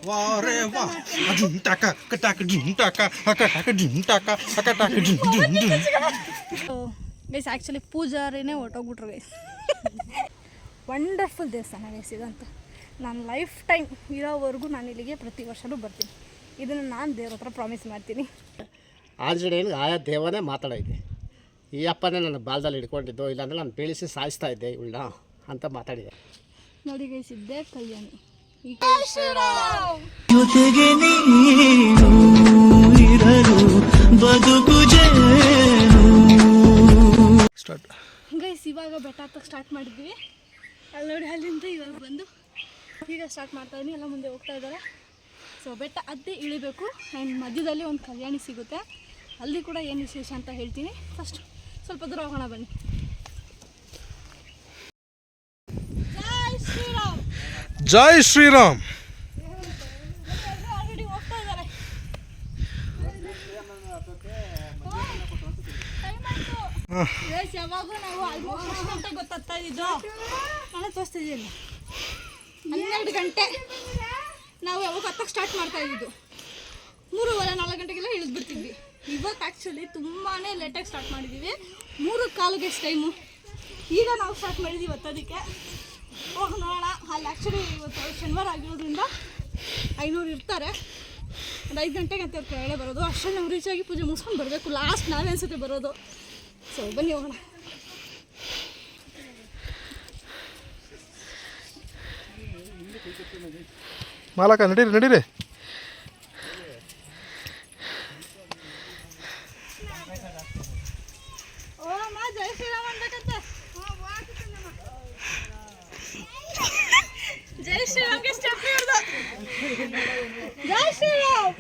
ವಾರೆ ವಾ ಅಜುಂ ಟಕ ಕಟಕ ಜುಂ ಟಕ ಹಕ ಟಕ ಜುಂ ಟಕ ಹಕ ಟಕ ಜುಂ ಜುಂ ಜುಂ. ಗೈಸ್ ಆ್ಯಕ್ಚುಲಿ ಪೂಜಾರಿನೇ ಹೊರಟೋಗ್ಬಿಟ್ರು ಗೈಸ್. ವಂಡರ್ಫುಲ್ ದೇವಸ್ಥಾನ ಗೈಸ್ ಇದಂತ. ನಾನು ಲೈಫ್ ಟೈಮ್ ಇರೋವರೆಗೂ ನಾನು ಇಲ್ಲಿಗೆ ಪ್ರತಿ ವರ್ಷವೂ ಬರ್ತೀನಿ. ಇದನ್ನು ನಾನು ದೇವ್ರ ಹತ್ರ ಪ್ರಾಮಿಸ್ ಮಾಡ್ತೀನಿ. ಆಂಜನೇಯನಿಗೆ ಆಯಾ ದೇವನೇ ಮಾತಾಡೈತೆ. ಈ ಅಪ್ಪನೇ ನನ್ನ ಬಾಲ್ದಲ್ಲಿ ಹಿಡ್ಕೊಂಡಿದ್ದು, ಇಲ್ಲಾಂದರೆ ನಾನು ಬೀಳಿಸಿ ಸಾಯಿಸ್ತಾ ಇದ್ದೆ ಇವಳನ್ನ ಅಂತ ಮಾತಾಡಿದೆ. ನೋಡಿ ಗೈಸ್, ಇದ್ದೇ ಕಲ್ಯಾಣಿ. ಜೊತೆಗೆ ನೀನು ಇರಲು ಬದುಕು ಸ್ಟಾರ್ಟ್ ಗೈಸ್. ಇವಾಗ ಬೆಟ್ಟ ಹತ್ತಕ್ಕೆ ಸ್ಟಾರ್ಟ್ ಮಾಡಿದ್ವಿ. ಅಲ್ಲಿ ನೋಡಿ, ಅಲ್ಲಿಂದ ಇವಾಗ ಬಂದು ಈಗ ಸ್ಟಾರ್ಟ್ ಮಾಡ್ತಾ ಇದ್ದೀನಿ. ಎಲ್ಲ ಮುಂದೆ ಹೋಗ್ತಾ ಇದ್ದಾರೆ. ಸೊ ಬೆಟ್ಟ ಹತ್ತಿ ಇಳಿಬೇಕು. ಆ್ಯಂಡ್ ಮಧ್ಯದಲ್ಲಿ ಒಂದು ಕಲ್ಯಾಣಿ ಸಿಗುತ್ತೆ. ಅಲ್ಲಿ ಕೂಡ ಏನು ವಿಶೇಷ ಅಂತ ಹೇಳ್ತೀನಿ. ಫಸ್ಟ್ ಸ್ವಲ್ಪ ದೂರ ಹೋಗೋಣ ಬನ್ನಿ. ಜೈ ಶ್ರೀರಾಮ್. ಆಲ್ರೆಡಿ ಹೋಗ್ತಾ ಇದ್ದಾರೆ. ಯಾವಾಗೂ ನಾವು ಆಲ್ಮೋಸ್ಟ್ ಎಷ್ಟು ಗಂಟೆಗೆ ಗೊತ್ತಾಗ್ತಾ ಇದ್ದು ನಾನು ತೋರಿಸ್ತಿದ್ದೀನಿ. 12 ಗಂಟೆ ನಾವು ಯಾವಾಗ ಹತ್ತಕ್ಕೆ ಸ್ಟಾರ್ಟ್ ಮಾಡ್ತಾ ಇದ್ದಿದ್ದು. 3:30-4 ಗಂಟೆಗೆಲ್ಲ ಇಳಿದ್ಬಿಡ್ತಿದ್ವಿ. ಇವಾಗ ಆ್ಯಕ್ಚುಲಿ ತುಂಬಾ ಲೇಟಾಗಿ ಸ್ಟಾರ್ಟ್ ಮಾಡಿದ್ದೀವಿ. 3:15ಗೆ ಟೈಮು. ಈಗ ನಾವು ಸ್ಟಾರ್ಟ್ ಮಾಡಿದ್ದೀವಿ ಹತ್ತೋದಕ್ಕೆ. ಹೋಗಿ ನೋಡೋಣ. ಅಲ್ಲಿ ಆ್ಯಕ್ಚುಲಿ ಇವತ್ತು ಶನಿವಾರ ಆಗಿರೋದ್ರಿಂದ 500 ಇರ್ತಾರೆ. ಒಂದು 5 ಗಂಟೆಗೆ ಅಂತ ಕೆಳಗಡೆ ಬರೋದು. ಅಷ್ಟರಲ್ಲಿ ನಾವು ರೀಚಾಗಿ ಪೂಜೆ ಮುಗಿಸ್ಕೊಂಡು ಬರಬೇಕು. ಲಾಸ್ಟ್ ನಾವೇ ಅನ್ಸುತ್ತೆ ಬರೋದು. ಸೊ ಬನ್ನಿ ಹೋಗೋಣ. ಮಾಲಕ ನಡೀರಿ ನಡೀರಿ. ಜೈ ಶ್ರೀರಾಮ್ ಅನ್ಬೇಕಂತೆ. ಜೈ ಶ್ರೀರಾಮ್ಗೆ ಸ್ಟೆಪ್ ಹಿಡ್ದು ಜೈ ಶ್ರೀರಾಮ್.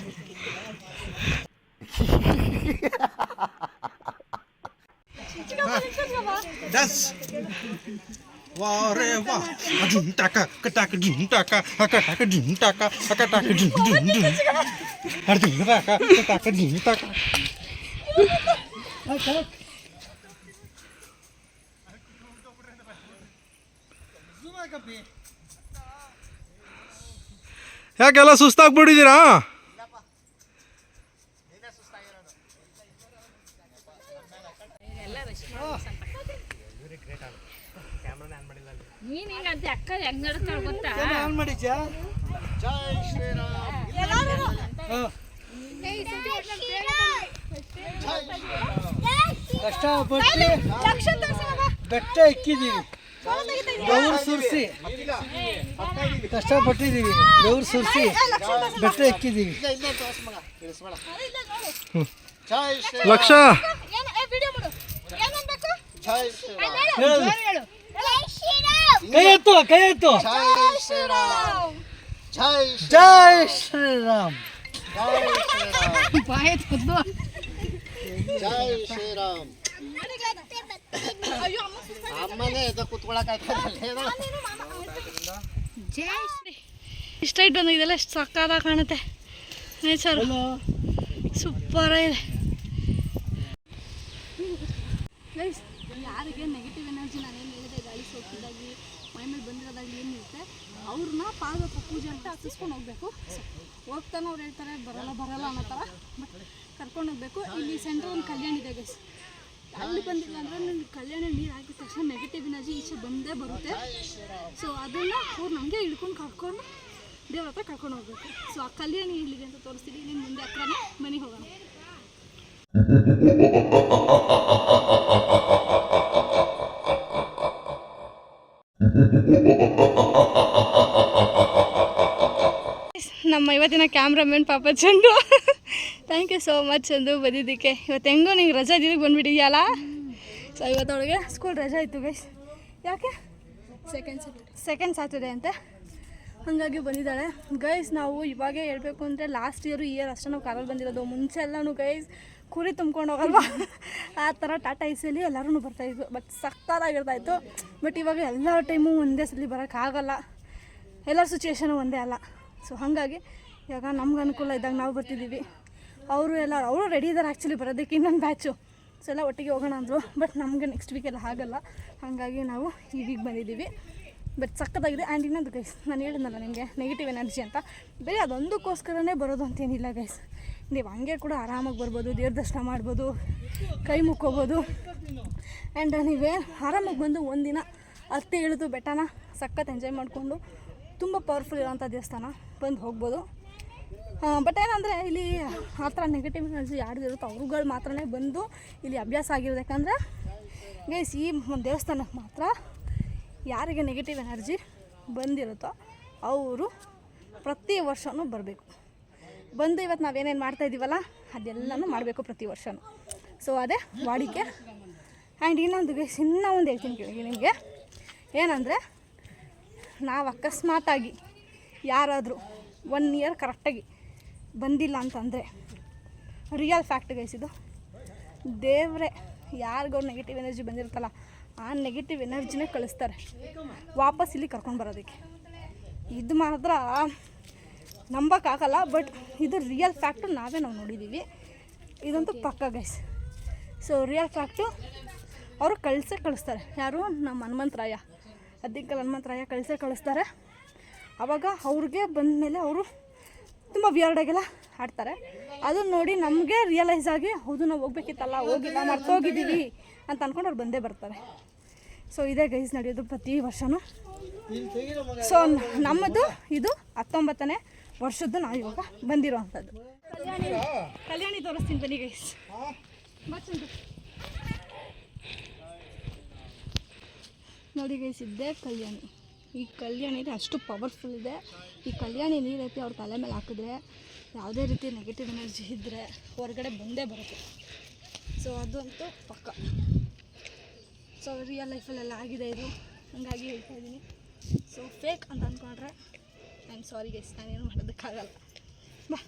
ಡಾನ್ಸ್ ವಾರೆ ವಾ ಅಜುಂ ಟಕ ಕಟಕ ಜುಂ ಟಕ ಹಕ ಟಕ ಜುಂ ಟಕ ಹಕ ಟಕ ಜುಂ ಜುಂ ಜುಂ ಅರ್ಜುಂ ಟಕ ಕಟಕ ಜುಂ ಟಕ. ಯಾಕೆಲ್ಲ ಸುಸ್ತಾಗ್ಬಿಟ್ಟಿದ್ದೀರಾ? ನೀನ್ ಹಿಂಗಂತೆ ಅಕ್ಕ ಹೆಂಗ್ ನಡ್ತಾಳ ಗೊತ್ತಾ? ಜೈ ಶ್ರೀರಾಮ್. ಕಷ್ಟಪಟ್ಟು ಬೆಟ್ಟ ಎಕ್ಕಿದ್ದೀವಿ. ಬೆವರು ಸುರಿಸಿ ಕಷ್ಟಪಟ್ಟಿದ್ದೀವಿ. ಬೆವರು ಸುರಿಸಿ ಬೆಟ್ಟ ಎಕ್ಕಿದ್ದೀವಿ. ಜೈ ಶ್ರೀರಾಮ್. ಲಕ್ಷ ಜೈ ಶ್ರೀರಾಮ್. ಕೈ ಎತ್ತು ಕೈ ಎತ್ತು. ಜೈ ಶ್ರೀರಾಮ್. ಜೈ ಜೈ ಶ್ರೀರಾಮ್. ಜೈ ಶ್ರೀರಾಮ್. ಅಮ್ಮನೇ ಎದ್ದು ಕೂತ್ಕೊಳ್ಳೋಕ್ಕಾಗ್ತದೆ. ಜೈ ಶ್ರೀ. ಇಷ್ಟೈಟ್ ಬಂದಿದೆಲ್ಲ ಎಷ್ಟು ಸಕ್ಕತ್ತಾಗಿ ಕಾಣುತ್ತೆ. ನೇಚರ್ ಸೂಪರ್ ಆಗಿದೆ. ಗೈಸ್, ಯಾರಿಗೆ ನೆಗೆಟಿವ್ ಎನರ್ಜಿ ನಾನೇನು ಹೇಳಿದೆ, ಗಾಳಿ ಸೋಕಿದಾಗಿ ಮೈ ಮೇಲೆ ಬಂದಿರೋದಾಗಲಿ ಏನಿರುತ್ತೆ, ಅವ್ರನ್ನ ಪಾದಕ ಪೂಜೆ ಅಂತ ಹತ್ತಿಸ್ಕೊಂಡು ಹೋಗಬೇಕು. ಹೋಗ್ತಾನೆ ಅವ್ರು ಹೇಳ್ತಾರೆ ಬರಲ್ಲ ಅನ್ನೋ ಥರ. ಬಟ್ ಕರ್ಕೊಂಡು ಹೋಗ್ಬೇಕು. ಇಲ್ಲಿ ಸೆಂಟ್ರ್ ಒಂದು ಕಲ್ಯಾಣ ಇದೆ ಗೈಸ್. ಅಲ್ಲಿ ಬಂದಿಲ್ಲ ಅಂದರೆ ನನಗೆ ಕಲ್ಯಾಣ ನೀರು ಹಾಕಿದ ತಕ್ಷಣ ನೆಗೆಟಿವ್ ಎನರ್ಜಿ ಈಚೆ ಬಂದೇ ಬರುತ್ತೆ. ಸೊ ಅದನ್ನು ಅವ್ರು ನಮಗೆ ಹಿಡ್ಕೊಂಡು ಕರ್ಕೊಂಡು ದೇವ್ರ ಹತ್ರ ಕರ್ಕೊಂಡು ಹೋಗ್ಬೇಕು. ಸೊ ಆ ಕಲ್ಯಾಣಿ ಇಲ್ಲಿದೆ ಅಂತ ತೋರಿಸ್ತೀನಿ. ಇಲ್ಲಿಂದ ಮುಂದೆ ಹತ್ರನೇ ಮನೆಗೆ ಹೋಗೋಣ. ನಮ್ಮ ಇವತ್ತಿನ ಕ್ಯಾಮ್ರಾಮನ್ ಪಾಪ Chandu. Thank you so much Chandu ಬಂದಿದ್ದಕ್ಕೆ. ಇವತ್ತು ಹೆಂಗೋ ನಿಂಗೆ ರಜಾ ದಿನಕ್ಕೆ ಬಂದುಬಿಟ್ಟಿದ್ಯಲ್ಲ. ಸೊ ಇವತ್ತೊಳಗೆ ಸ್ಕೂಲ್ ರಜಾ ಇತ್ತು ಗೈಸ್. ಯಾಕೆ ಸೆಕೆಂಡ್ ಸ್ಯಾಟರ್ಡೇ ಅಂತೆ, ಹಾಗಾಗಿ ಬಂದಿದ್ದಾಳೆ ಗೈಸ್. ನಾವು ಇವಾಗೇ ಹೇಳಬೇಕು ಅಂದರೆ ಲಾಸ್ಟ್ ಈ ಇಯರ್ ಅಷ್ಟೇ ನಾವು ಕಾರಲ್ಲಿ ಬಂದಿರೋದು. ಮುಂಚೆ ಎಲ್ಲನೂ ಗೈಸ್ ಕುರಿ ತುಂಬ್ಕೊಂಡು ಹೋಗಲ್ವಾ, ಆ ಥರ ಟಾಟಾ ಐಸಿಯಲ್ಲಿ ಎಲ್ಲರೂ ಬರ್ತಾಯಿದ್ರು. ಬಟ್ ಸಕ್ಕತ್ತಾಗಿರ್ತಾಯಿತ್ತು. ಬಟ್ ಇವಾಗ ಎಲ್ಲ ಟೈಮು ಒಂದೇ ಸಲ ಬರೋಕ್ಕಾಗಲ್ಲ. ಎಲ್ಲರ ಸಿಚುವೇಶನು ಒಂದೇ ಅಲ್ಲ. ಸೊ ಹಾಗಾಗಿ ಇವಾಗ ನಮ್ಗೆ ಅನುಕೂಲ ಇದ್ದಾಗ ನಾವು ಬರ್ತಿದ್ದೀವಿ. ಅವರು ರೆಡಿ ಇದ್ದಾರೆ ಆ್ಯಕ್ಚುಲಿ ಬರೋದಕ್ಕೆ, ಇನ್ನೊಂದು ಬ್ಯಾಚು. ಸೊ ಎಲ್ಲ ಒಟ್ಟಿಗೆ ಹೋಗೋಣ ಅಂದರು. ಬಟ್ ನಮಗೆ ನೆಕ್ಸ್ಟ್ ವೀಕೆಲ್ಲ ಆಗಲ್ಲ. ಹಾಗಾಗಿ ನಾವು ಈ ವೀಕ್ ಬಂದಿದ್ದೀವಿ. ಬಟ್ ಸಕ್ಕತ್ತಾಗಿದೆ. ಆ್ಯಂಡ್ ಇನ್ನೊಂದು ಗೈಸ್, ನಾನು ಹೇಳಿದ್ನಲ್ಲ ನಿಮಗೆ ನೆಗೆಟಿವ್ ಎನರ್ಜಿ ಅಂತ, ಬೇರೆ ಅದೊಂದಕ್ಕೋಸ್ಕರನೇ ಬರೋದು ಅಂತೇನಿಲ್ಲ ಗೈಸ್. ನೀವು ಹಂಗೆ ಕೂಡ ಆರಾಮಾಗಿ ಬರ್ಬೋದು, ದೇವ್ರ ದರ್ಶನ ಮಾಡ್ಬೋದು, ಕೈ ಮುಕ್ಕೋಬೋದು. ಆ್ಯಂಡ್ ನೀವೇ ಆರಾಮಾಗಿ ಬಂದು ಒಂದಿನ ಹತ್ತಿ ಇಳಿದು ಬೆಟ್ಟನ ಸಖತ್ ಎಂಜಾಯ್ ಮಾಡಿಕೊಂಡು ತುಂಬ ಪವರ್ಫುಲ್ ಇರೋವಂಥ ದೇವಸ್ಥಾನ ಬಂದು ಹೋಗ್ಬೋದು. ಬಟ್ ಏನಂದರೆ ಇಲ್ಲಿ ಆ ಥರ ನೆಗೆಟಿವ್ ಎನರ್ಜಿ ಯಾರ್ದಿರುತ್ತೋ ಅವ್ರುಗಳು ಮಾತ್ರನೇ ಬಂದು ಇಲ್ಲಿ ಅಭ್ಯಾಸ ಆಗಿರೋದು. ಯಾಕಂದರೆ ಗೈಸ್ ಈ ಒಂದು ದೇವಸ್ಥಾನಕ್ಕೆ ಮಾತ್ರ ಯಾರಿಗೆ ನೆಗೆಟಿವ್ ಎನರ್ಜಿ ಬಂದಿರುತ್ತೋ ಅವರು ಪ್ರತಿ ವರ್ಷವೂ ಬರಬೇಕು. ಬಂದು ಇವತ್ತು ನಾವೇನೇನು ಮಾಡ್ತಾಯಿದ್ದೀವಲ್ಲ ಅದೆಲ್ಲನೂ ಮಾಡಬೇಕು ಪ್ರತಿ ವರ್ಷವೂ. ಸೊ ಅದೇ ವಾಡಿಕೆ. ಆ್ಯಂಡ್ ಇನ್ನೊಂದು ಗೈಸ್, ಇನ್ನೂ ಒಂದು ಹೇಳ್ತೀನಿ ಕೇಳಿ ನಿಮಗೆ, ಏನಂದರೆ ನಾವು ಅಕಸ್ಮಾತಾಗಿ ಯಾರಾದರೂ 1 ಇಯರ್ ಕರೆಕ್ಟಾಗಿ ಬಂದಿಲ್ಲ ಅಂತಂದರೆ ರಿಯಲ್ ಫ್ಯಾಕ್ಟ್ ಗೈಸ್ ಇದು, ದೇವರೇ ಯಾರಿಗೂ ನೆಗೆಟಿವ್ ಎನರ್ಜಿ ಬಂದಿರುತ್ತಲ್ಲ ಆ ನೆಗೆಟಿವ್ ಎನರ್ಜಿನೇ ಕಳಿಸ್ತಾರೆ ವಾಪಸ್ ಇಲ್ಲಿ ಕರ್ಕೊಂಡು ಬರೋದಕ್ಕೆ. ಇದು ಮಾತ್ರ ನಂಬೋಕ್ಕಾಗಲ್ಲ, ಬಟ್ ಇದು ರಿಯಲ್ ಫ್ಯಾಕ್ಟು, ನಾವು ನೋಡಿದ್ದೀವಿ, ಇದಂತೂ ಪಕ್ಕ ಗೈಸ್. ಸೊ ರಿಯಲ್ ಫ್ಯಾಕ್ಟು ಅವರು ಕಳಿಸ್ತಾರೆ. ಯಾರು? ನಮ್ಮ ಹನುಮಂತರಾಯ, ಅದ್ದಿಕಲ್ ಹನುಮಂತರಾಯ ಕಳಿಸ್ತಾರೆ. ಆವಾಗ ಅವ್ರಿಗೆ ಬಂದಮೇಲೆ ಅವರು ತುಂಬ ವಿಯರ್ಡಾಗೆಲ್ಲ ಆಡ್ತಾರೆ. ಅದನ್ನು ನೋಡಿ ನಮಗೆ ರಿಯಲೈಸ್ ಆಗಿ ಹೌದು ನಾವು ಹೋಗ್ಬೇಕಿತ್ತಲ್ಲ, ಹೋಗಿಲ್ಲ, ಮರ್ತೋಗಿದ್ದೀವಿ ಅಂತ ಅಂದ್ಕೊಂಡು ಅವ್ರು ಬಂದೇ ಬರ್ತಾರೆ. ಸೊ ಇದೇ ಗೈಸ್ ನಡೆಯೋದು ಪ್ರತಿ ವರ್ಷವೂ. ಸೊ ನಮ್ಮದು ಇದು 19ನೇ ವರ್ಷದ್ದು ನಾವು ಇವಾಗ ಬಂದಿರೋ ಅಂಥದ್ದು. ಕಲ್ಯಾಣಿ ತೋರಿಸ್ತೀನಿ ಬನ್ನಿ ಗೈಸ್. ನೋಡಿ ಗೈಸ್, ಇದ್ದೇ ಕಲ್ಯಾಣಿ. ಈ ಕಲ್ಯಾಣಿ ಅಷ್ಟು ಪವರ್ಫುಲ್ ಇದೆ. ಈ ಕಲ್ಯಾಣಿ ನೀರೈತಿ ಅವ್ರ ತಲೆ ಮೇಲೆ ಹಾಕಿದ್ರೆ ಯಾವುದೇ ರೀತಿ ನೆಗೆಟಿವ್ ಎನರ್ಜಿ ಇದ್ದರೆ ಹೊರಗಡೆ ಬಂದೇ ಬರುತ್ತೆ. ಸೊ ಅದಂತೂ ಪಕ್ಕ. ಸೊ ರಿಯಲ್ ಲೈಫಲ್ಲೆಲ್ಲ ಆಗಿದೆ ಇದು, ಹಾಗಾಗಿ ಹೇಳ್ತಾ ಇದ್ದೀನಿ. ಸೊ ಫೇಕ್ ಅಂತ ಅಂದ್ಕೊಂಡ್ರೆ ಐ ಆಮ್ ಸಾರಿ ಗೈಸ್, ನಾನೇನು ಮಾಡೋದಕ್ಕಾಗಲ್ಲ. ಬಾ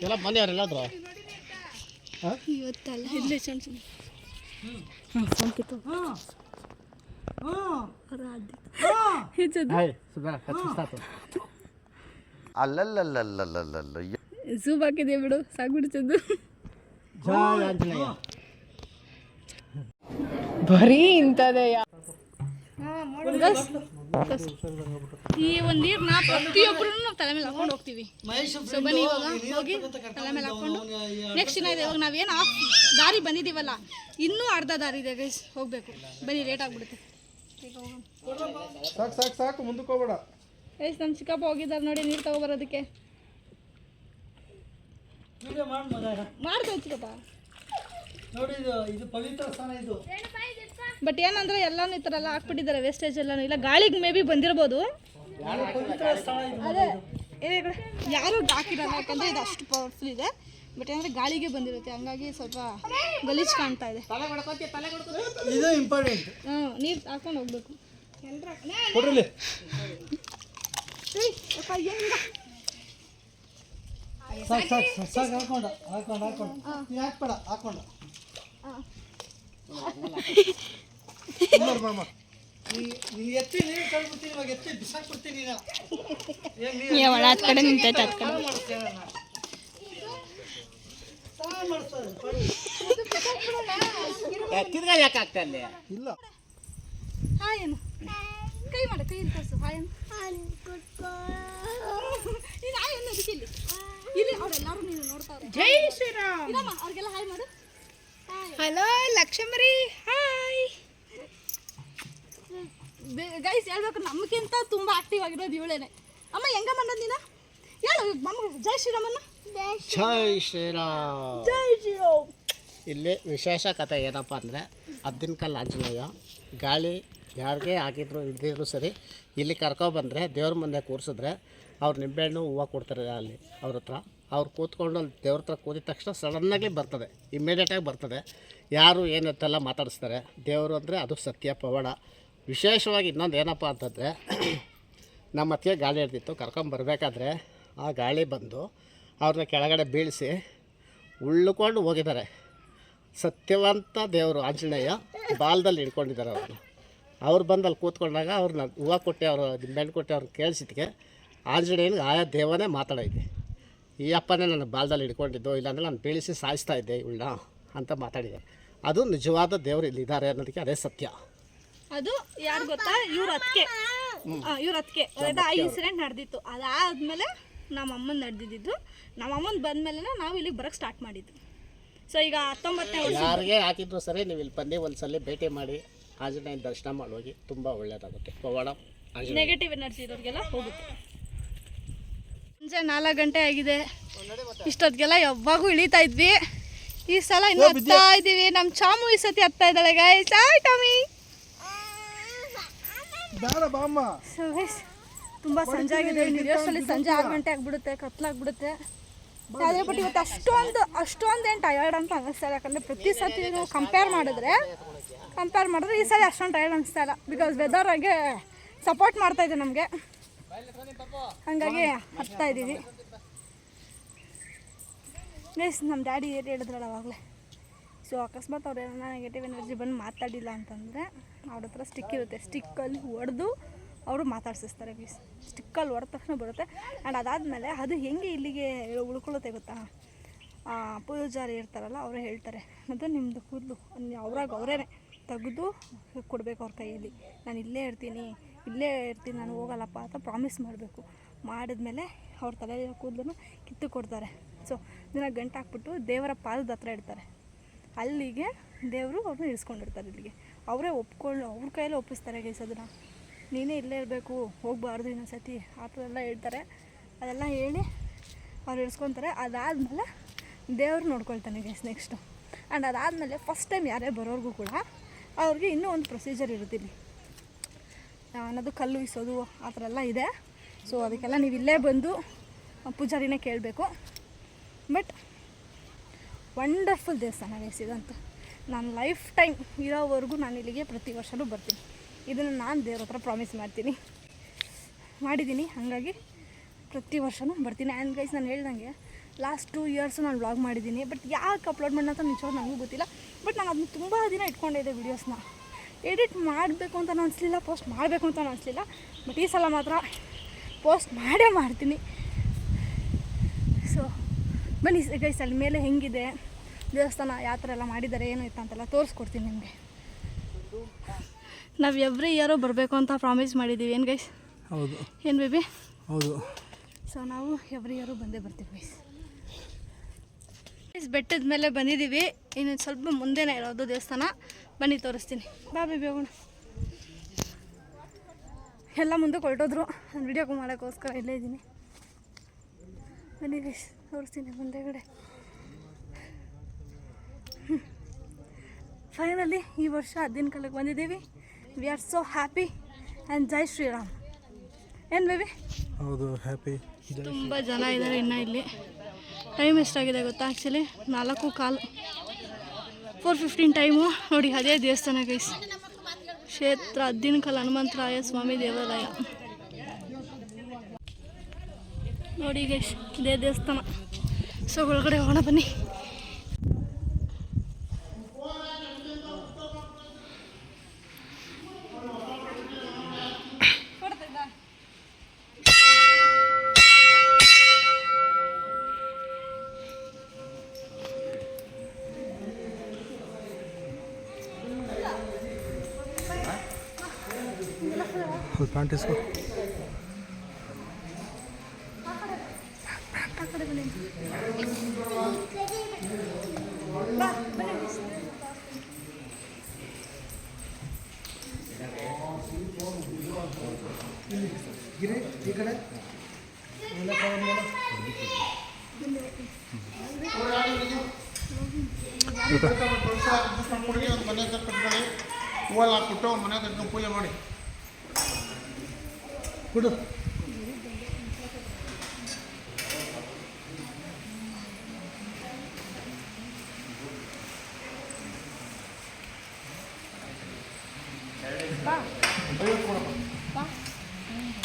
ಎಲ್ಲ ಬಂದವರೆಲ್ಲಾದ್ರು ಇವತ್ತಲ್ಲ ಇಲ್ಲೇ ಸಣ್ಣ ಫೋನ್ ಕಿತ್ತು ಝೂಮ್ ಹಾಕಿದೆ ಬಿಡು, ಸಾಕ್ಬಿಡ್ತದ್ದು. ಬರೀ ಇಂಥದೇ. ಈ ಒಂದು ನೀರನ್ನ ಪ್ರತಿಯೊಬ್ಬರೂ ನಾವು ತಲೆ ಮೇಲೆ ಹಾಕೊಂಡು ಹೋಗ್ತೀವಿ. ಸೊ ಬನ್ನಿ ಇವಾಗ ಹೋಗಿ ತಲೆ ಮೇಲೆ ಹಾಕೊಂಡು ನೆಕ್ಸ್ಟ್ ದಿನ ಇದೆ. ಇವಾಗ ನಾವೇನು ದಾರಿ ಬಂದಿದ್ದೀವಲ್ಲ, ಇನ್ನೂ ಅರ್ಧ ದಾರಿ ಇದೆ ಗೈಸ್, ಹೋಗಬೇಕು. ಬನ್ನಿ, ಲೇಟ್ ಆಗಿಬಿಡುತ್ತೆ. ಸಾಕು ಮುಂದಕ್ಕೆ ಹೋಗ್ಬೇಡ ಗೈಸ್. ನಮ್ಮ ಚಿಕ್ಕಪ್ಪ ಹೋಗಿದ್ದಾರೆ ನೋಡಿ ನೀರು ತಗೊಬರೋದಕ್ಕೆ. ಮಾಡ್ತೇವೆ ಚಿಕ್ಕಪ್ಪ. ನೋಡಿ ಇದು ಪವಿತ್ರ ಸ್ಥಾನ ಇದು. ಬಟ್ ಏನಂದ್ರೆ ಎಲ್ಲಾನು ಈ ಥರ ಎಲ್ಲ ಹಾಕ್ಬಿಟ್ಟಿದ್ದಾರೆ, ವೇಸ್ಟೇಜ್ ಎಲ್ಲಾನು. ಇಲ್ಲ ಗಾಳಿಗೆ ಮೇ ಬಿ ಬಂದಿರ್ಬೋದು. ಅದೇ ಯಾರು ಹಾಕಿರಲ್ಲ, ಯಾಕಂದರೆ ಇದು ಅಷ್ಟು ಪವರ್ಫುಲ್ ಇದೆ. ಬಟ್ ಏನಂದರೆ ಗಾಳಿಗೆ ಬಂದಿರುತ್ತೆ, ಹಂಗಾಗಿ ಸ್ವಲ್ಪ ಗಲೀಜು ಕಾಣ್ತಾ ಇದೆ. ಇದು ಇಂಪಾರ್ಟೆಂಟ್. ನೀರು ಹಾಕೊಂಡು ಹೋಗ್ಬೇಕು. ಸಾಕು ಹಾಕೊಂಡು ಹಾಕ್ಬೇಡ, ಹಾಕೊಂಡು ನೀ ಎತ್ತಿ ನೀರು ಕಳ್ಬಿಡ್ತೀನಿ, ಇವಾಗ ಎತ್ತಿ ಬಿಸಾಕ್ಬಿಡ್ತೀನಿ. ಕಡೆ ನಿಂತೈತೆ ಅದ್ ಕಡೆ. ಯಾಕೆ ಆಗ್ತಾ ಇಲ್ಲ? ಹಾಯ್ ಏನು ಕೈ ಮಾಡ, ಕೈ ತೋರಿಸು. ಹಾಯ್ ನೀನು ಹಾಯ್ ಅನ್ನೋದಕ್ಕೆ ಇಲ್ಲಿ ಇಲ್ಲಿ ಅವರೆಲ್ಲರೂ ನೀನು ನೋಡ್ತಾರೆ. ಜೈ ಶ್ರೀರಾಮ್. ಇಲ್ಲಮ್ಮ ಅವ್ರಿಗೆಲ್ಲ ಹಾಯ್ ಮಾಡು. Hello Lakshmari, hi guys. ಹೇಳ್ಬೇಕು, ನಮಗಿಂತ ತುಂಬ ಆಕ್ಟಿವ್ ಆಗಿರೋದು ಇವಳೇನೆ. ಅಮ್ಮ ಹೆಂಗ ಮಾಡೋದು ನೀನು ಹೇಳು ಮಮ್ಮ. ಜೈ ಶ್ರೀರಾಮನ್ನ. ಜೈ ಶ್ರೀರಾಮ್. ಜೈ ಶ್ರೀರಾಮ್. ಇಲ್ಲಿ ವಿಶೇಷ ಕಥೆ ಏನಪ್ಪ ಅಂದರೆ, ಅದ್ದಿನಕಲ್ಲು ಆಂಜನೇಯ ಗಾಳಿ ಯಾರಿಗೆ ಆಗಿದ್ರು ಇದ್ದಿದ್ರು ಸರಿ, ಇಲ್ಲಿ ಕರ್ಕೊಬಂದರೆ ದೇವ್ರ ಮುಂದೆ ಕೂರಿಸಿದ್ರೆ ಅವ್ರು ನಿಂಬೆಹಣ್ಣು ಹೂವು ಕೊಡ್ತಾರೆ ಅಲ್ಲಿ ಅವ್ರ ಹತ್ರ. ಅವ್ರು ಕೂತ್ಕೊಂಡು ಅಲ್ಲಿ ದೇವ್ರ ಹತ್ರ ಕೂದಿದ ತಕ್ಷಣ ಸಡನ್ನಾಗಿ ಬರ್ತದೆ, ಇಮ್ಮಿಡಿಯೇಟಾಗಿ ಬರ್ತದೆ. ಯಾರು ಏನಂತೆಲ್ಲ ಮಾತಾಡಿಸ್ತಾರೆ. ದೇವರು ಅಂದರೆ ಅದು ಸತ್ಯ ಪವಾಡ. ವಿಶೇಷವಾಗಿ ಇನ್ನೊಂದು ಏನಪ್ಪ ಅಂತಂದರೆ, ನಮ್ಮ ಅತ್ತಿಗೆ ಗಾಳಿ ಹಿಡ್ದಿತ್ತು, ಕರ್ಕೊಂಬರ್ಬೇಕಾದ್ರೆ ಆ ಗಾಳಿ ಬಂದು ಅವ್ರನ್ನ ಕೆಳಗಡೆ ಬೀಳಿಸಿ ಉಳ್ಕೊಂಡು ಹೋಗಿದ್ದಾರೆ. ಸತ್ಯವಂತ ದೇವರು ಆಂಜನೇಯ ಬಾಲದಲ್ಲಿ ಹಿಡ್ಕೊಂಡಿದ್ದಾರೆ ಅವ್ರನ್ನ. ಅವ್ರು ಬಂದಲ್ಲಿ ಕೂತ್ಕೊಂಡಾಗ ಅವ್ರನ್ನ ಹೂವು ಕೊಟ್ಟು ಅವರು ನಿಂಬೆಹಣ್ಣು ಕೊಟ್ಟು ಅವ್ರನ್ನ ಕೇಳಿಸಿದ್ದಕ್ಕೆ ಆಂಜನೇಯನಿಗೆ ಆಯಾ ದೇವನೇ ಮಾತಾಡೈತೆ. ಈ ಅಪ್ಪನೇ ನನ್ನ ಬಾಲದಲ್ಲಿ ಹಿಡ್ಕೊಂಡಿದ್ದು, ಇಲ್ಲಾಂದರೆ ನಾನು ಬೀಳಿಸಿ ಸಾಯಿಸ್ತಾ ಇದ್ದೆ ಇವಳನ್ನ ಅಂತ ಮಾತಾಡಿದೆ. ಅದು ನಿಜವಾದ ದೇವರು ಇಲ್ಲಿದ್ದಾರೆ ಅನ್ನೋದಕ್ಕೆ ಅದೇ ಸತ್ಯ. ಅದು ಯಾರು ಗೊತ್ತಾ, ಇವ್ರ ಅದಕ್ಕೆ ಆಯ್ತಾ ಆ ಇನ್ಸಿಡೆಂಟ್ ನಡೆದಿತ್ತು. ಅದಾದಮೇಲೆ ನಮ್ಮ ಅಮ್ಮನ ನಡೆದಿದ್ದು, ನಮ್ಮ ಅಮ್ಮನ ಬಂದಮೇಲೆ ನಾವು ಇಲ್ಲಿಗೆ ಬರೋಕ್ಕೆ ಸ್ಟಾರ್ಟ್ ಮಾಡಿದ್ದು. ಸೊ ಈಗ 19ನೇ ವರ್ಷ ಯಾರಿಗೆ ಹಾಕಿದ್ರು ಸರಿ ನೀವು ಇಲ್ಲಿ ಬನ್ನಿ, ಒಂದ್ಸಲ ಭೇಟಿ ಮಾಡಿ ಆಂಜನೇಯ ದರ್ಶನ ಮಾಡೋಗಿ, ತುಂಬ ಒಳ್ಳೆಯದಾಗುತ್ತೆ. ಪವಾಡ ನೆಗೆಟಿವ್ ಎನರ್ಜಿ ಇರೋರಿಗೆಲ್ಲ ಹೋಗುತ್ತೆ. ಸಂಜೆ 4 ಗಂಟೆ ಆಗಿದೆ. ಇಷ್ಟೊತ್ತಿಗೆಲ್ಲ ಯಾವಾಗೂ ಇಳಿತಾ ಇದ್ವಿ. ಈ ಸಲ ಇನ್ನೂ ಹತ್ತಾ ಇದ್ದೀವಿ. ನಮ್ಮ ಚಾಮು ಈ ಸತಿ ಹತ್ತಾ ಇದ್ದಾಳೆ guys. Hi Tommy. So guys ತುಂಬ ಸಂಜೆ ಆಗಿದೆ. ಇಲ್ಲಿರೋಷ್ಟರಲ್ಲಿ ಸಂಜೆ 6 ಗಂಟೆ ಆಗಿಬಿಡುತ್ತೆ, ಕತ್ಲಾಗ್ಬಿಡುತ್ತೆ. ಅದೇ ಬಟ್ ಇವತ್ತು ಅಷ್ಟೊಂದೇನು ಟಯರ್ಡ್ ಅಂತ ಅನ್ನಿಸ್ತಾ ಇಲ್ಲ. ಯಾಕಂದರೆ ಪ್ರತಿ ಸತಿ ಕಂಪೇರ್ ಮಾಡಿದ್ರೆ ಈ ಸಲ ಅಷ್ಟೊಂದು ಟಯರ್ಡ್ ಅನ್ನಿಸ್ತಾ ಇಲ್ಲ. ಬಿಕಾಸ್ ವೆದರ್ಗೆ ಸಪೋರ್ಟ್ ಮಾಡ್ತಾಯಿದೆ ನಮಗೆ, ಹಾಗಾಗಿ ಹತ್ತಾ ಇದ್ದೀವಿ. ಗೈಸ್ ನಮ್ಮ ಡ್ಯಾಡಿ ಏನು ಹೇಳಿದ್ರಲ್ಲ ಅವಾಗಲೇ. ಸೊ ಅಕಸ್ಮಾತ್ ಅವ್ರು ಏನೋ ನೆಗೆಟಿವ್ ಎನರ್ಜಿ ಬಂದು ಮಾತಾಡಿಲ್ಲ ಅಂತಂದರೆ ಅವ್ರ ಹತ್ರ ಸ್ಟಿಕ್ ಇರುತ್ತೆ. ಸ್ಟಿಕ್ಕಲ್ಲಿ ಹೊಡೆದು ಅವರು ಮಾತಾಡ್ಸಿಸ್ತಾರೆ ಗೈಸ್. ಸ್ಟಿಕ್ಕಲ್ಲಿ ಹೊಡೆದ ತಕ್ಷಣ ಬರುತ್ತೆ. ಆ್ಯಂಡ್ ಅದಾದಮೇಲೆ ಅದು ಹೆಂಗೆ ಇಲ್ಲಿಗೆ ಉಳ್ಕೊಳ್ಳುತ್ತೆ ಗೊತ್ತಾ, ಪೂಜಾರಿ ಇರ್ತಾರಲ್ಲ ಅವರೇ ಹೇಳ್ತಾರೆ, ಅದು ನಿಮ್ಮದು ಕೂದಲು ಅವರೇ ತೆಗೆದು ಕೊಡಬೇಕು ಅವ್ರ ಕೈಯಲ್ಲಿ. ನಾನು ಇಲ್ಲೇ ಇರ್ತೀನಿ ನಾನು ಹೋಗಲ್ಲಪ್ಪ ಅಂತ ಪ್ರಾಮಿಸ್ ಮಾಡಬೇಕು. ಮಾಡಿದ್ಮೇಲೆ ಅವ್ರ ತಲೆಯಲ್ಲಿರೋ ಕೂದಲನ್ನು ಕಿತ್ತು ಕೊಡ್ತಾರೆ. ಸೊ ಇದನ್ನು ಗಂಟು ಹಾಕ್ಬಿಟ್ಟು ದೇವರ ಪಾದದ ಹತ್ರ ಇಡ್ತಾರೆ. ಅಲ್ಲಿಗೆ ದೇವರು ಅವ್ರನ್ನ ಇಳಿಸ್ಕೊಂಡಿರ್ತಾರೆ. ಇಲ್ಲಿಗೆ ಅವರೇ ಅವ್ರ ಕೈಯಲ್ಲೇ ಒಪ್ಪಿಸ್ತಾರೆ ಗೈಸ್. ಅದನ್ನು ನೀನೇ ಇಲ್ಲೇ ಇರಬೇಕು, ಹೋಗಬಾರ್ದು ಇನ್ನೊಂದು ಸತಿ ಆ ಥರ ಎಲ್ಲ ಹೇಳ್ತಾರೆ. ಅದೆಲ್ಲ ಹೇಳಿ ಅವ್ರು ಇಳಿಸ್ಕೊತಾರೆ. ಅದಾದಮೇಲೆ ದೇವ್ರು ನೋಡ್ಕೊಳ್ತಾನೆ ಗೈಸ್ ನೆಕ್ಸ್ಟು. ಆ್ಯಂಡ್ ಅದಾದಮೇಲೆ ಫಸ್ಟ್ ಟೈಮ್ ಯಾರೇ ಬರೋರ್ಗೂ ಕೂಡ ಅವ್ರಿಗೆ ಇನ್ನೂ ಒಂದು ಪ್ರೊಸೀಜರ್ ಇರುತ್ತೆ ಇಲ್ಲಿ. ಅನ್ನೋದು ಕಲ್ಲು ಇಸೋದು ಆ ಥರ ಎಲ್ಲ ಇದೆ. ಸೊ ಅದಕ್ಕೆಲ್ಲ ನೀವು ಇಲ್ಲೇ ಬಂದು ಪೂಜಾರಿನೇ ಕೇಳಬೇಕು. ಬಟ್ ವಂಡರ್ಫುಲ್ ದೇವಸ್ಥಾನ ಗೈಸ್ ಇದಂತೂ. ನಾನು ಲೈಫ್ ಟೈಮ್ ಇರೋವರೆಗೂ ನಾನು ಇಲ್ಲಿಗೆ ಪ್ರತಿ ವರ್ಷವೂ ಬರ್ತೀನಿ. ಇದನ್ನು ನಾನು ದೇವ್ರ ಹತ್ರ ಪ್ರಾಮಿಸ್ ಮಾಡಿದ್ದೀನಿ. ಹಾಗಾಗಿ ಪ್ರತಿ ವರ್ಷವೂ ಬರ್ತೀನಿ. ಆ್ಯಂಡ್ ಗೈಸ್ ನಾನು ಹೇಳ್ದಂಗೆ ಲಾಸ್ಟ್ 2 ಇಯರ್ಸು ನಾನು ವ್ಲಾಗ್ ಮಾಡಿದ್ದೀನಿ. ಬಟ್ ಯಾಕೆ ಅಪ್ಲೋಡ್ ಮಾಡೋಣ ಅಂತ ನಿಜವಾಗ್ಲೂ ನನಗೂ ಗೊತ್ತಿಲ್ಲ. ಬಟ್ ನಾನು ಅದನ್ನ ತುಂಬ ದಿನ ಇಟ್ಕೊಂಡಿದ್ದೆ ವೀಡಿಯೋಸ್ನ. ಎಡಿಟ್ ಮಾಡಬೇಕು ಅಂತ ಅನಿಸ್ಲಿಲ್ಲ, ಪೋಸ್ಟ್ ಮಾಡಬೇಕು ಅಂತ ಅನಿಸ್ಲಿಲ್ಲ. ಬಟ್ ಈ ಸಲ ಮಾತ್ರ ಪೋಸ್ಟ್ ಮಾಡ್ತೀನಿ. ಸೊ ಬನ್ನಿ ಗೈಸ್, ಅಲ್ಲಿ ಮೇಲೆ ಹೆಂಗಿದೆ ದೇವಸ್ಥಾನ, ಯಾವ ಥರ ಎಲ್ಲ ಮಾಡಿದ್ದಾರೆ, ಏನು ಇತ್ತು ಅಂತೆಲ್ಲ ತೋರಿಸ್ಕೊಡ್ತೀನಿ ನಿಮಗೆ. ನಾವು ಎವ್ರಿ ಇಯರು ಬರಬೇಕು ಅಂತ ಪ್ರಾಮಿಸ್ ಮಾಡಿದ್ದೀವಿ. ಏನು ಗೈಸ್? ಹೌದು. ಏನು ಬೇಬಿ? ಹೌದು. ಸೊ ನಾವು ಎವ್ರಿ ಇಯರು ಬಂದೇ ಬರ್ತೀವಿ ಗೈಸ್. ಬೆಟ್ಟದ ಮೇಲೆ ಬಂದಿದ್ದೀವಿ. ಇನ್ನು ಸ್ವಲ್ಪ ಮುಂದೆನೇ ಇರೋದು ದೇವಸ್ಥಾನ. ಬನ್ನಿ ತೋರಿಸ್ತೀನಿ. ಬಾ ಬೇಬಿ ಹೋಗೋಣ. ಎಲ್ಲ ಮುಂದಕ್ಕೆ ಹೊರಟೋದ್ರು. ನಾನು ವಿಡಿಯೋ ಮಾಡೋಕ್ಕೋಸ್ಕರ ಇಲ್ಲೇ ಇದ್ದೀನಿ. ಬನ್ನಿ ಗೈಸ್ ತೋರಿಸ್ತೀನಿ ಮುಂದೆಗಡೆ. ಫೈನಲಿ ಈ ವರ್ಷ 10 ಕಾಲಕ್ಕೆ ಬಂದಿದ್ದೀವಿ. We are so happy and ಜೈ ಶ್ರೀರಾಮ್. ಏನು ಬೇಬಿ? ಹೌದು, ಹ್ಯಾಪಿ. ತುಂಬ ಜನ ಇದ್ದಾರೆ ಇನ್ನೂ ಇಲ್ಲಿ. ಟೈಮ್ ಎಷ್ಟಾಗಿದೆ ಗೊತ್ತಾ? Actually 4:15, 4:15 time. ನೋಡಿ ಅದೇ ದೇವಸ್ಥಾನ ಗೈಸ್, ಕ್ಷೇತ್ರ ಅದ್ದಿನಕಲ್ ಹನುಮಂತರಾಯ ಸ್ವಾಮಿ ದೇವಾಲಯ. ನೋಡಿ ಗೈಸ್ ಇದೇ ದೇವಸ್ಥಾನ. ಸೊ ಒಳಗಡೆ ಹೋಗೋಣ ಬನ್ನಿ. ಪ್ಯಾಂಟ್ ಇಸ್ಕೊ. ಈ ಕಡೆ ಮನೆ ಕಟ್ಕೊಳ್ಳಿ, ಹೂವೆಲ್ಲ ಹಾಕ್ಬಿಟ್ಟು ಮನೆ ಕಟ್ಕೊಂಡು ಪೂಜೆ ಮಾಡಿ ಕೊಡು.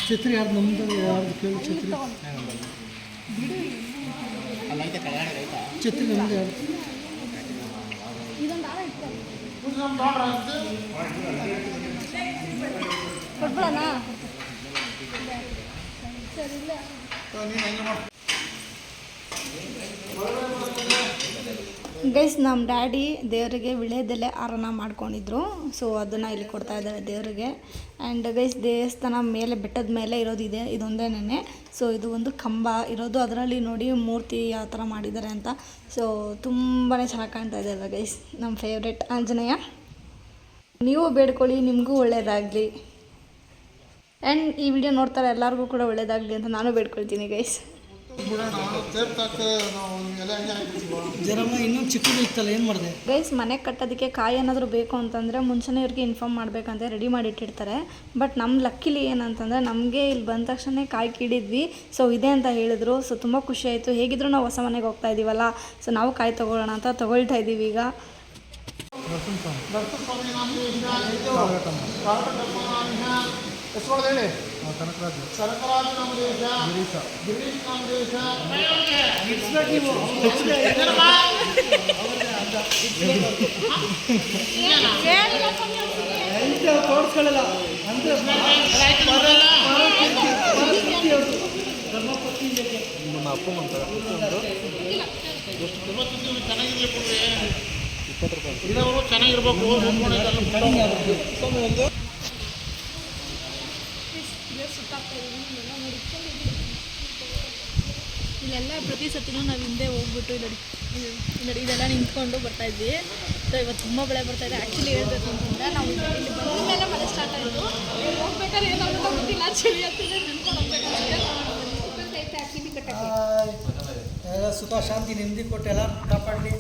ಛತ್ರಿ ಯಾರು ನಮ್ದು ಯಾರ್ದು ಕೇಳಿ? ಛತ್ರಿ ಛತ್ರಿ ನಮ್ದು ಯಾರು? ಕೊಟ್ಬಿಡೋಣ. ನೀನು ಹೆಂಗೆ ಮಾಡಿ ಗೈಸ್ ನಮ್ಮ ಡ್ಯಾಡಿ ದೇವರಿಗೆ ವಿಳೆದೆಲೆ ಹಾರನ ಮಾಡ್ಕೊಂಡಿದ್ರು. ಸೊ ಅದನ್ನು ಇಲ್ಲಿ ಕೊಡ್ತಾ ಇದ್ದಾರೆ ದೇವರಿಗೆ. ಆ್ಯಂಡ್ ಗೈಸ್ ದೇವಸ್ಥಾನ ಮೇಲೆ ಬೆಟ್ಟದ ಮೇಲೆ ಇರೋದಿದೆ, ಇದೊಂದೇನೆ. ಸೊ ಇದು ಒಂದು ಕಂಬ ಇರೋದು, ಅದರಲ್ಲಿ ನೋಡಿ ಮೂರ್ತಿ ಯಾವ ಥರ ಮಾಡಿದ್ದಾರೆ ಅಂತ. ಸೊ ತುಂಬಾ ಚೆನ್ನಾಗಿ ಕಾಣ್ತಾ ಇದೆ ಅಲ್ವಾ ಗೈಸ್, ನಮ್ಮ ಫೇವ್ರೆಟ್ ಆಂಜನೇಯ. ನೀವು ಬೇಡ್ಕೊಳ್ಳಿ, ನಿಮಗೂ ಒಳ್ಳೆಯದಾಗಲಿ. ಆ್ಯಂಡ್ ಈ ವಿಡಿಯೋ ನೋಡ್ತಾರೆ ಎಲ್ಲರಿಗೂ ಕೂಡ ಒಳ್ಳೆಯದಾಗಲಿ ಅಂತ ನಾನು ಬೇಡ್ಕೊಳ್ತೀನಿ ಗೈಸ್. ಜರಮ್ಮ ಇನ್ನೊಂದು ಚಿಕ್ಕದು ಇತ್ತಲ್ಲ, ಏನು ಮಾಡಿದೆ? ಗೈಸ್ ಮನೆ ಕಟ್ಟೋದಕ್ಕೆ ಕಾಯಿ ಏನಾದರೂ ಬೇಕು ಅಂತಂದರೆ ಮುಂಚೆನೇ ಇವ್ರಿಗೆ ಇನ್ಫಾರ್ಮ್ ಮಾಡಬೇಕಂತ ರೆಡಿ ಮಾಡಿಟ್ಟಿರ್ತಾರೆ. ಬಟ್ ನಮ್ಮ ಲಕ್ಕಿಲಿ ಏನಂತಂದರೆ ನಮಗೆ ಇಲ್ಲಿ ಬಂದ ತಕ್ಷಣ ಕಾಯಿ ಕೀಳಿದ್ವಿ. ಸೊ ಇದೆ ಅಂತ ಹೇಳಿದ್ರು. ಸೊ ತುಂಬ ಖುಷಿ ಆಯಿತು. ಹೇಗಿದ್ರು ನಾವು ಹೊಸ ಮನೆಗೆ ಹೋಗ್ತಾ ಇದ್ದೀವಲ್ಲ, ಸೊ ನಾವು ಕಾಯಿ ತೊಗೊಳ್ಳೋಣ ಅಂತ ತೊಗೊಳ್ತಾ ಇದ್ದೀವಿ ಈಗ. ಹೇಳಿ ಕನಕರಾಜ ನಾಮದೇಶ, ಗಿರೀಶ್ ನಾಮದೇಶ. ತೋರಿಸ್ಕೊಳ್ಳಲ್ಲ ಅಂದರೆ ಚೆನ್ನಾಗಿರ್ಬೇಕು. ಇಲ್ಲೆಲ್ಲ ಪ್ರತಿ ಸತಿನೂ ನಾವು ಹಿಂದೆ ಹೋಗ್ಬಿಟ್ಟು ನೋಡಿ ಇದೆಲ್ಲ ನಿಂತ್ಕೊಂಡು ಬರ್ತಾಯಿದ್ವಿ. ಸೊ ಇವತ್ತು ತುಂಬ ಬೆಳೆ ಬರ್ತಾಯಿದೆ. ಆ್ಯಕ್ಚುಲಿ ಹೇಳ್ಬೇಕು ಅಂತಂದರೆ ನಾವು ಇಲ್ಲಿ ಬಂದ ಮೇಲೆ ಮಳೆ ಸ್ಟಾರ್ಟ್ ಆಯಿತು. ಹೋಗ್ಬೇಕಾದ್ರೆ ಏನಾಗುತ್ತೋ ಗೊತ್ತಿಲ್ಲ, ಚಳಿ ಆಗ್ತಿದೆ, ನಿಂತ್ಕೊಂಡು ಎಲ್ಲ ಸುಖ ಶಾಂತಿ ನೆಮ್ಮದಿ ಕೊಟ್ಟು ಎಲ್ಲ ಕಾಪಾಡಲಿ.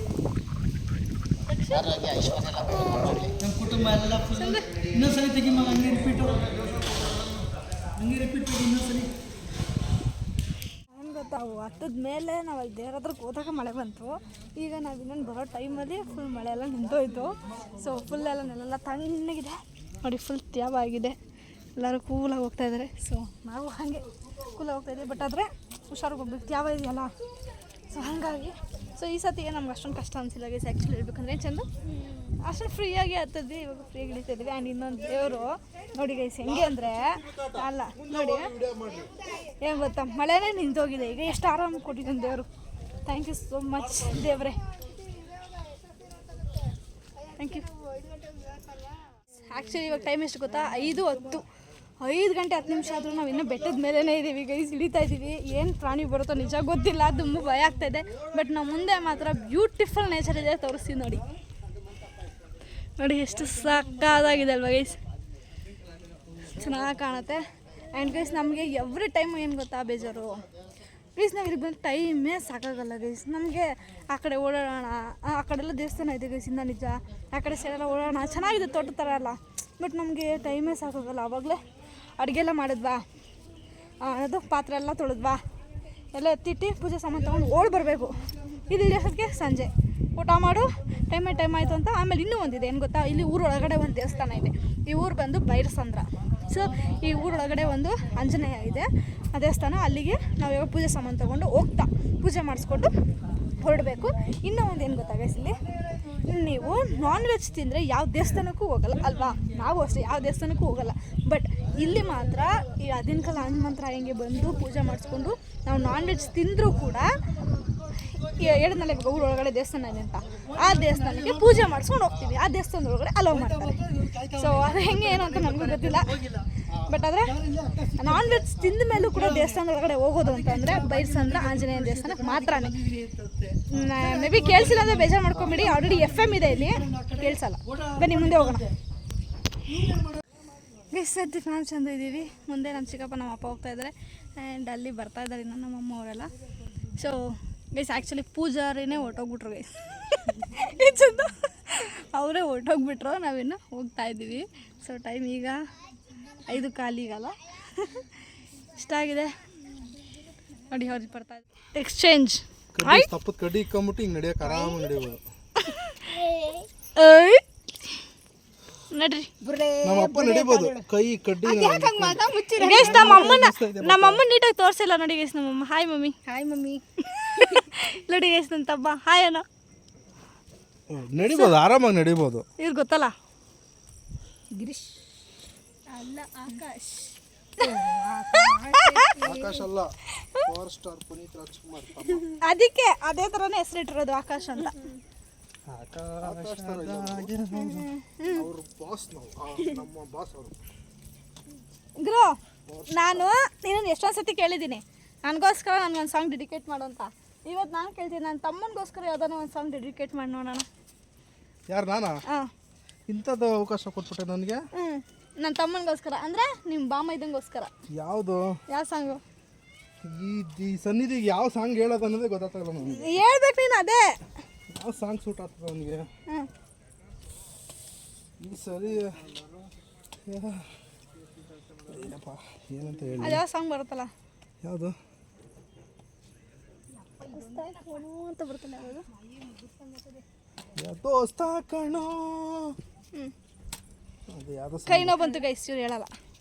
ನಮ್ಮ ಕುಟುಂಬ ಎಲ್ಲ ಫುಲ್. ಇನ್ನೊಂದ್ಸಲಿ ತೆಗಿಮ, ಹಂಗೆ ರಿಪೀಟ್ ಇನ್ನೊಂದ್ಸಲಿ. ಏನು ಗೊತ್ತಾ, ಹತ್ತದ ಮೇಲೆ ನಾವು ಅಲ್ಲಿ ದೇವ್ರ ಹತ್ರಕ್ಕೆ ಹೋದಾಗ ಮಳೆ ಬಂತು. ಈಗ ನಾವು ಇನ್ನೊಂದು ಬರೋ ಟೈಮಲ್ಲಿ ಫುಲ್ ಮಳೆ ಎಲ್ಲ ನಿಂತೋಯ್ತು. ಸೊ ಫುಲ್ ಎಲ್ಲ ನೆಲೆಲ್ಲ ತಣ್ಣಗಿದೆ ನೋಡಿ, ಫುಲ್ ತ್ಯಾವ ಆಗಿದೆ. ಎಲ್ಲರೂ ಕೂಲಾಗಿ ಹೋಗ್ತಾಯಿದ್ದಾರೆ. ಸೊ ನಾವು ಹಾಗೆ ಕೂಲಾಗಿ ಹೋಗ್ತಾಯಿದ್ದೀವಿ. ಬಟ್ ಆದರೆ ಹುಷಾರಾಗಿ ಹೋಗ್ಬೇಕು, ತ್ಯಾವ ಇದೆಯಲ್ಲ. ಸೊ ಹಾಗಾಗಿ ಸೊ ಈ ಸತಿಗೆ ನಮ್ಗೆ ಅಷ್ಟೊಂದು ಕಷ್ಟ ಅನಿಸಿಲ್ಲ ಗೈಸ್. ಆ್ಯಕ್ಚುಲಿ ಹೇಳ್ಬೇಕಂದ್ರೆ ಚಂದ ಅಷ್ಟೊಂದು ಫ್ರೀಯಾಗಿ ಹತ್ತದ್ವಿ, ಇವಾಗ ಫ್ರೀಯಾಗಿ ಹಿಡಿತಾಯಿದ್ವಿ. ಆ್ಯಂಡ್ ಇನ್ನೊಂದು ದೇವರು ನೋಡಿ ಗೈಸ್ ಹೆಂಗೆ ಅಂದರೆ, ಅಲ್ಲ ನೋಡಿ ಏನು ಗೊತ್ತಾ, ಮಳೆನೇ ನಿಂತೋಗಿದೆ. ಈಗ ಎಷ್ಟು ಆರಾಮ ಕೊಟ್ಟಿದ್ದಾನೆ ದೇವರು. ಥ್ಯಾಂಕ್ ಯು ಸೋ ಮಚ್ ದೇವರೇ, ಥ್ಯಾಂಕ್ ಯು. ಆ್ಯಕ್ಚುಲಿ ಇವಾಗ ಟೈಮ್ ಎಷ್ಟು ಗೊತ್ತಾ, 5:10. 5 ಗಂಟೆ 10 ನಿಮಿಷ ಆದರೂ ನಾವು ಇನ್ನೂ ಬೆಟ್ಟದ ಮೇಲೇ ಇದ್ದೀವಿ ಗೈಸ್, ಇಳಿತಾ ಇದ್ದೀವಿ. ಏನು ಪ್ರಾಣಿ ಬರುತ್ತೋ ನಿಜ ಗೊತ್ತಿಲ್ಲ, ತುಂಬ ಭಯ ಆಗ್ತಾಯಿದೆ. ಬಟ್ ನಾವು ಮುಂದೆ ಮಾತ್ರ ಬ್ಯೂಟಿಫುಲ್ ನೇಚರ್ ಇದೆ, ತೋರಿಸ್ತೀವಿ ನೋಡಿ. ನೋಡಿ ಎಷ್ಟು ಸಕ್ಕತ್ತಾಗಿದೆ ಅಲ್ವಾ ಗೈಸ್, ಚೆನ್ನಾಗಿ ಕಾಣುತ್ತೆ. ಆ್ಯಂಡ್ ಗೈಸ್ ನಮಗೆ ಎವ್ರಿ ಟೈಮ್ ಏನು ಗೊತ್ತಾ ಬೇಜಾರು ಗೈಸ್, ನಾವು ಇಲ್ಲಿ ಬಂದು ಟೈಮೇ ಸಾಕಾಗಲ್ಲ ಗೈಸ್. ನಮಗೆ ಆ ಕಡೆ ಓಡಾಡೋಣ, ಆ ಕಡೆಲ್ಲ ದೇವಸ್ಥಾನ ಇದೆ ಗೈಸ್, ಇಂದ ನಿಜ. ಆ ಕಡೆ ಸೈಡೆಲ್ಲ ಓಡಾಡೋಣ, ಚೆನ್ನಾಗಿದೆ ತೋಟ ಥರ ಎಲ್ಲ. ಬಟ್ ನಮಗೆ ಟೈಮೇ ಸಾಕಾಗಲ್ಲ. ಆವಾಗಲೇ ಅಡುಗೆ ಎಲ್ಲ ಮಾಡಿದ್ವಾ, ಅದು ಪಾತ್ರೆ ಎಲ್ಲ ತೊಳೆದ್ವಾ, ಎಲ್ಲ ಎತ್ತಿಟ್ಟು ಪೂಜೆ ಸಾಮಾನು ತೊಗೊಂಡು ಓಡಿ ಬರಬೇಕು. ಇದು ಇಳಿಯೋಕ್ಕೆ ಸಂಜೆ ಊಟ ಮಾಡು, ಟೈಮ್ ಆಯಿತು ಅಂತ. ಆಮೇಲೆ ಇನ್ನೂ ಒಂದಿದೆ ಏನು ಗೊತ್ತಾ, ಇಲ್ಲಿ ಊರೊಳಗಡೆ ಒಂದು ದೇವಸ್ಥಾನ ಇದೆ. ಈ ಊರು ಬಂದು ಬೈರಸಂದ್ರ. ಸೊ ಈ ಊರೊಳಗಡೆ ಒಂದು ಆಂಜನೇಯ ಇದೆ, ಆ ದೇವಸ್ಥಾನ. ಅಲ್ಲಿಗೆ ನಾವು ಇವಾಗ ಪೂಜೆ ಸಾಮಾನು ತೊಗೊಂಡು ಹೋಗ್ತಾ ಪೂಜೆ ಮಾಡಿಸ್ಕೊಂಡು ಹೊರಡಬೇಕು. ಇನ್ನೂ ಒಂದು ಏನು ಗೊತ್ತಾ ಗೈಸ್, ಇಲ್ಲಿ ನೀವು ನಾನ್ ವೆಜ್ ತಿಂದರೆ ಯಾವ ದೇವಸ್ಥಾನಕ್ಕೂ ಹೋಗಲ್ಲ ಅಲ್ವಾ, ನಾವು ಅಷ್ಟೇ ಯಾವ ದೇವಸ್ಥಾನಕ್ಕೂ ಹೋಗಲ್ಲ. ಬಟ್ ಇಲ್ಲಿ ಮಾತ್ರ ಈ ಅದಿನಕಾಲ ಹನುಮಂತರ ಹೆಂಗೆ ಬಂದು ಪೂಜೆ ಮಾಡಿಸ್ಕೊಂಡು ನಾವು ನಾನ್ ವೆಜ್ ತಿಂದರೂ ಕೂಡ ಹೇಳಿದ್ನಲ್ಲ ಇವಾಗ ಊರೊಳಗಡೆ ದೇವಸ್ಥಾನ ಇದೆ ಅಂತ, ಆ ದೇವಸ್ಥಾನಕ್ಕೆ ಪೂಜೆ ಮಾಡಿಸ್ಕೊಂಡು ಹೋಗ್ತೀವಿ. ಆ ದೇವಸ್ಥಾನದೊಳಗಡೆ ಅಲೋ ಮಾಡ್ತಾರೆ. ಸೊ ಅದು ಹೆಂಗೆ ಏನು ಅಂತ ನಮಗೂ ಗೊತ್ತಿಲ್ಲ. ಬಟ್ ಆದರೆ ನಾನ್ ವೆಜ್ ತಿಂದ ಮೇಲೂ ಕೂಡ ದೇವಸ್ಥಾನದೊಳಗಡೆ ಹೋಗೋದು ಅಂತಂದರೆ ಬೈರಸಂದ್ರ ಆಂಜನೇಯ ದೇವಸ್ಥಾನಕ್ಕೆ ಮಾತ್ರನೇ. ಮೇ ಬಿ ಕೇಳಿಸಿಲ್ಲ ಅಂದರೆ ಬೇಜಾರು ಮಾಡ್ಕೊಂಬಿಡಿ, ಆಲ್ರೆಡಿ FM ಇದೆ ಇಲ್ಲಿ, ಕೇಳಿಸಲ್ಲ. ಬನ್ನಿ ಮುಂದೆ ಹೋಗೋಣ. ಗೈಸ್ ಸದ್ಯಕ್ಕೆ ನಾವು ಚೆಂದ ಇದ್ದೀವಿ. ಮುಂದೆ ನಮ್ಮ ಚಿಕ್ಕಪ್ಪ ನಮ್ಮ ಅಪ್ಪ ಹೋಗ್ತಾ ಇದ್ದಾರೆ. ಆ್ಯಂಡ್ ಅಲ್ಲಿ ಬರ್ತಾ ಇದ್ದಾರೆ ಇನ್ನು ನಮ್ಮ ಅಮ್ಮ ಅವರೆಲ್ಲ. ಸೊ ಗೈಸ್ ಆ್ಯಕ್ಚುಲಿ ಪೂಜಾರಿನೇ ಹೊರ್ಟೋಗ್ಬಿಟ್ರು ಗೈಸ್, ಚಂದ ಅವರೇ ಹೊರ್ಟೋಗ್ಬಿಟ್ರು, ನಾವಿನ್ನು ಹೋಗ್ತಾ ಇದ್ದೀವಿ. ಸೊ ಟೈಮ್ ಈಗ 5:15 ಈಗಲ್ಲ. ಇಷ್ಟ ಆಗಿದೆ ನೋಡಿ, ಅವ್ರಿಗೆ ಬರ್ತಾ ಇದೆ ಎಕ್ಸ್ಚೇಂಜ್. ತಪ್ಪದ ಕಡ್ಡಿ ಇಕ್ಕೊಂಬಿಟ್ಟು ಹಿಂಗೆ ನಡೆಯೋಕೆ ಆರಾಮಾಗಿ ನಡೆಯಬಹುದು. ನಡ್ರಿ ನಮ್ಮ ಅಪ್ಪ ನಡಿಬೋದು, ಕೈ ಕಡ್ಡಿ. ಗೈಸ್ ನಮ್ಮಮ್ಮ ನೀಟಾಗಿ ತೋರಿಸಿಲ್ಲ ನೋಡಿ ಗೈಸ್. ನಮ್ಮಮ್ಮ ಹಾಯ್ ಮಮ್ಮಿ. Hi mummy. ನೋಡಿ ಗೈಸ್ ನನ್ನ ತಮ್ಮ ಹಾಯ್ ಅನ್ನೋ. ನಡಿಬೋದು, ಆರಾಮಾಗಿ ನಡಿಬೋದು. ಇವ್ರು ಗೊತ್ತಲ್ಲ, ಗಿರೀಶ್ ಅಲ್ಲ ಆಕಾಶ್. ಆಕಾಶ್ ಅಲ್ಲ, ಪವರ್ ಸ್ಟಾರ್ ಪುನೀತ್ ರಾಜ್ಕುಮಾರ್. ಅದಕ್ಕೆ ಅದೇ ಥರನೇ ಹೆಸರಿಟ್ಟಿರೋದು ಆಕಾಶ್ ಅಂತ. ಅವ್ರ ಬಾಸ್ ನಾವು ನಮ್ಮ ಬಾಸ್ ಅವರು. ಗುರು ನಾನು ನೀನು ಎಷ್ಟೊಂದು ಸತಿ ಕೇಳಿದ್ದೀನಿ ನನಗೋಸ್ಕರ ನನಗೊಂದು ಸಾಂಗ್ ಡೆಡಿಕೇಟ್ ಮಾಡು ಅಂತ. ಇವತ್ತು ನಾನು ಕೇಳ್ತೀನಿ ನನ್ನ ತಮ್ಮನಿಗೋಸ್ಕರ ಯಾವ್ದಾನ ಒಂದು ಸಾಂಗ್ ಡೆಡಿಕೇಟ್ ಮಾಡಿ ನೋಡೋಣ. ಯಾರು ನಾನಾ? ಹಾಂ ಇಂಥದ್ದು ಅವಕಾಶ ಕೊಟ್ಬಿಟ್ಟೆ ನನಗೆ. ನನ್ನ ತಮ್ಮನಿಗೋಸ್ಕರ ಅಂದರೆ ನಿಮ್ಮ ಬಾಮ ಇದ್ದಂಗೋಸ್ಕರ. ಯಾವುದು? ಯಾವ ಸಾಂಗು? ಈ ಸನ್ನಿಧಿಗೆ ಯಾವ ಸಾಂಗ್ ಹೇಳೋದು ಅನ್ನೋದೇ ಗೊತ್ತಾಗ್ತಾಯಿಲ್ಲ ನನಗೆ. ಹೇಳ್ಬೇಕು ನೀನು ಅದೇ ಯಾವ ಸಾಂಗ್ ಸೂಟ್ ಆಗ್ತದೆ ನನಗೆ ಈ ಸರಿ. ಏನಪ್ಪ ಏನಂತ ಹೇಳಿ? ಅದು ಯಾವ ಸಾಂಗ್ ಬರುತ್ತಲ್ಲ? ಯಾವುದು ಅಂತ ಬರುತ್ತಲ್ಲ ಯಾವುದು? ದೋಸ್ತ ಕಣೋ. ಅದು ಯಾವುದು? ಕೈ ನೋವು ಬಂತು ಗೈಸ್, ಇವ್ರು ಹೇಳಲ್ಲ.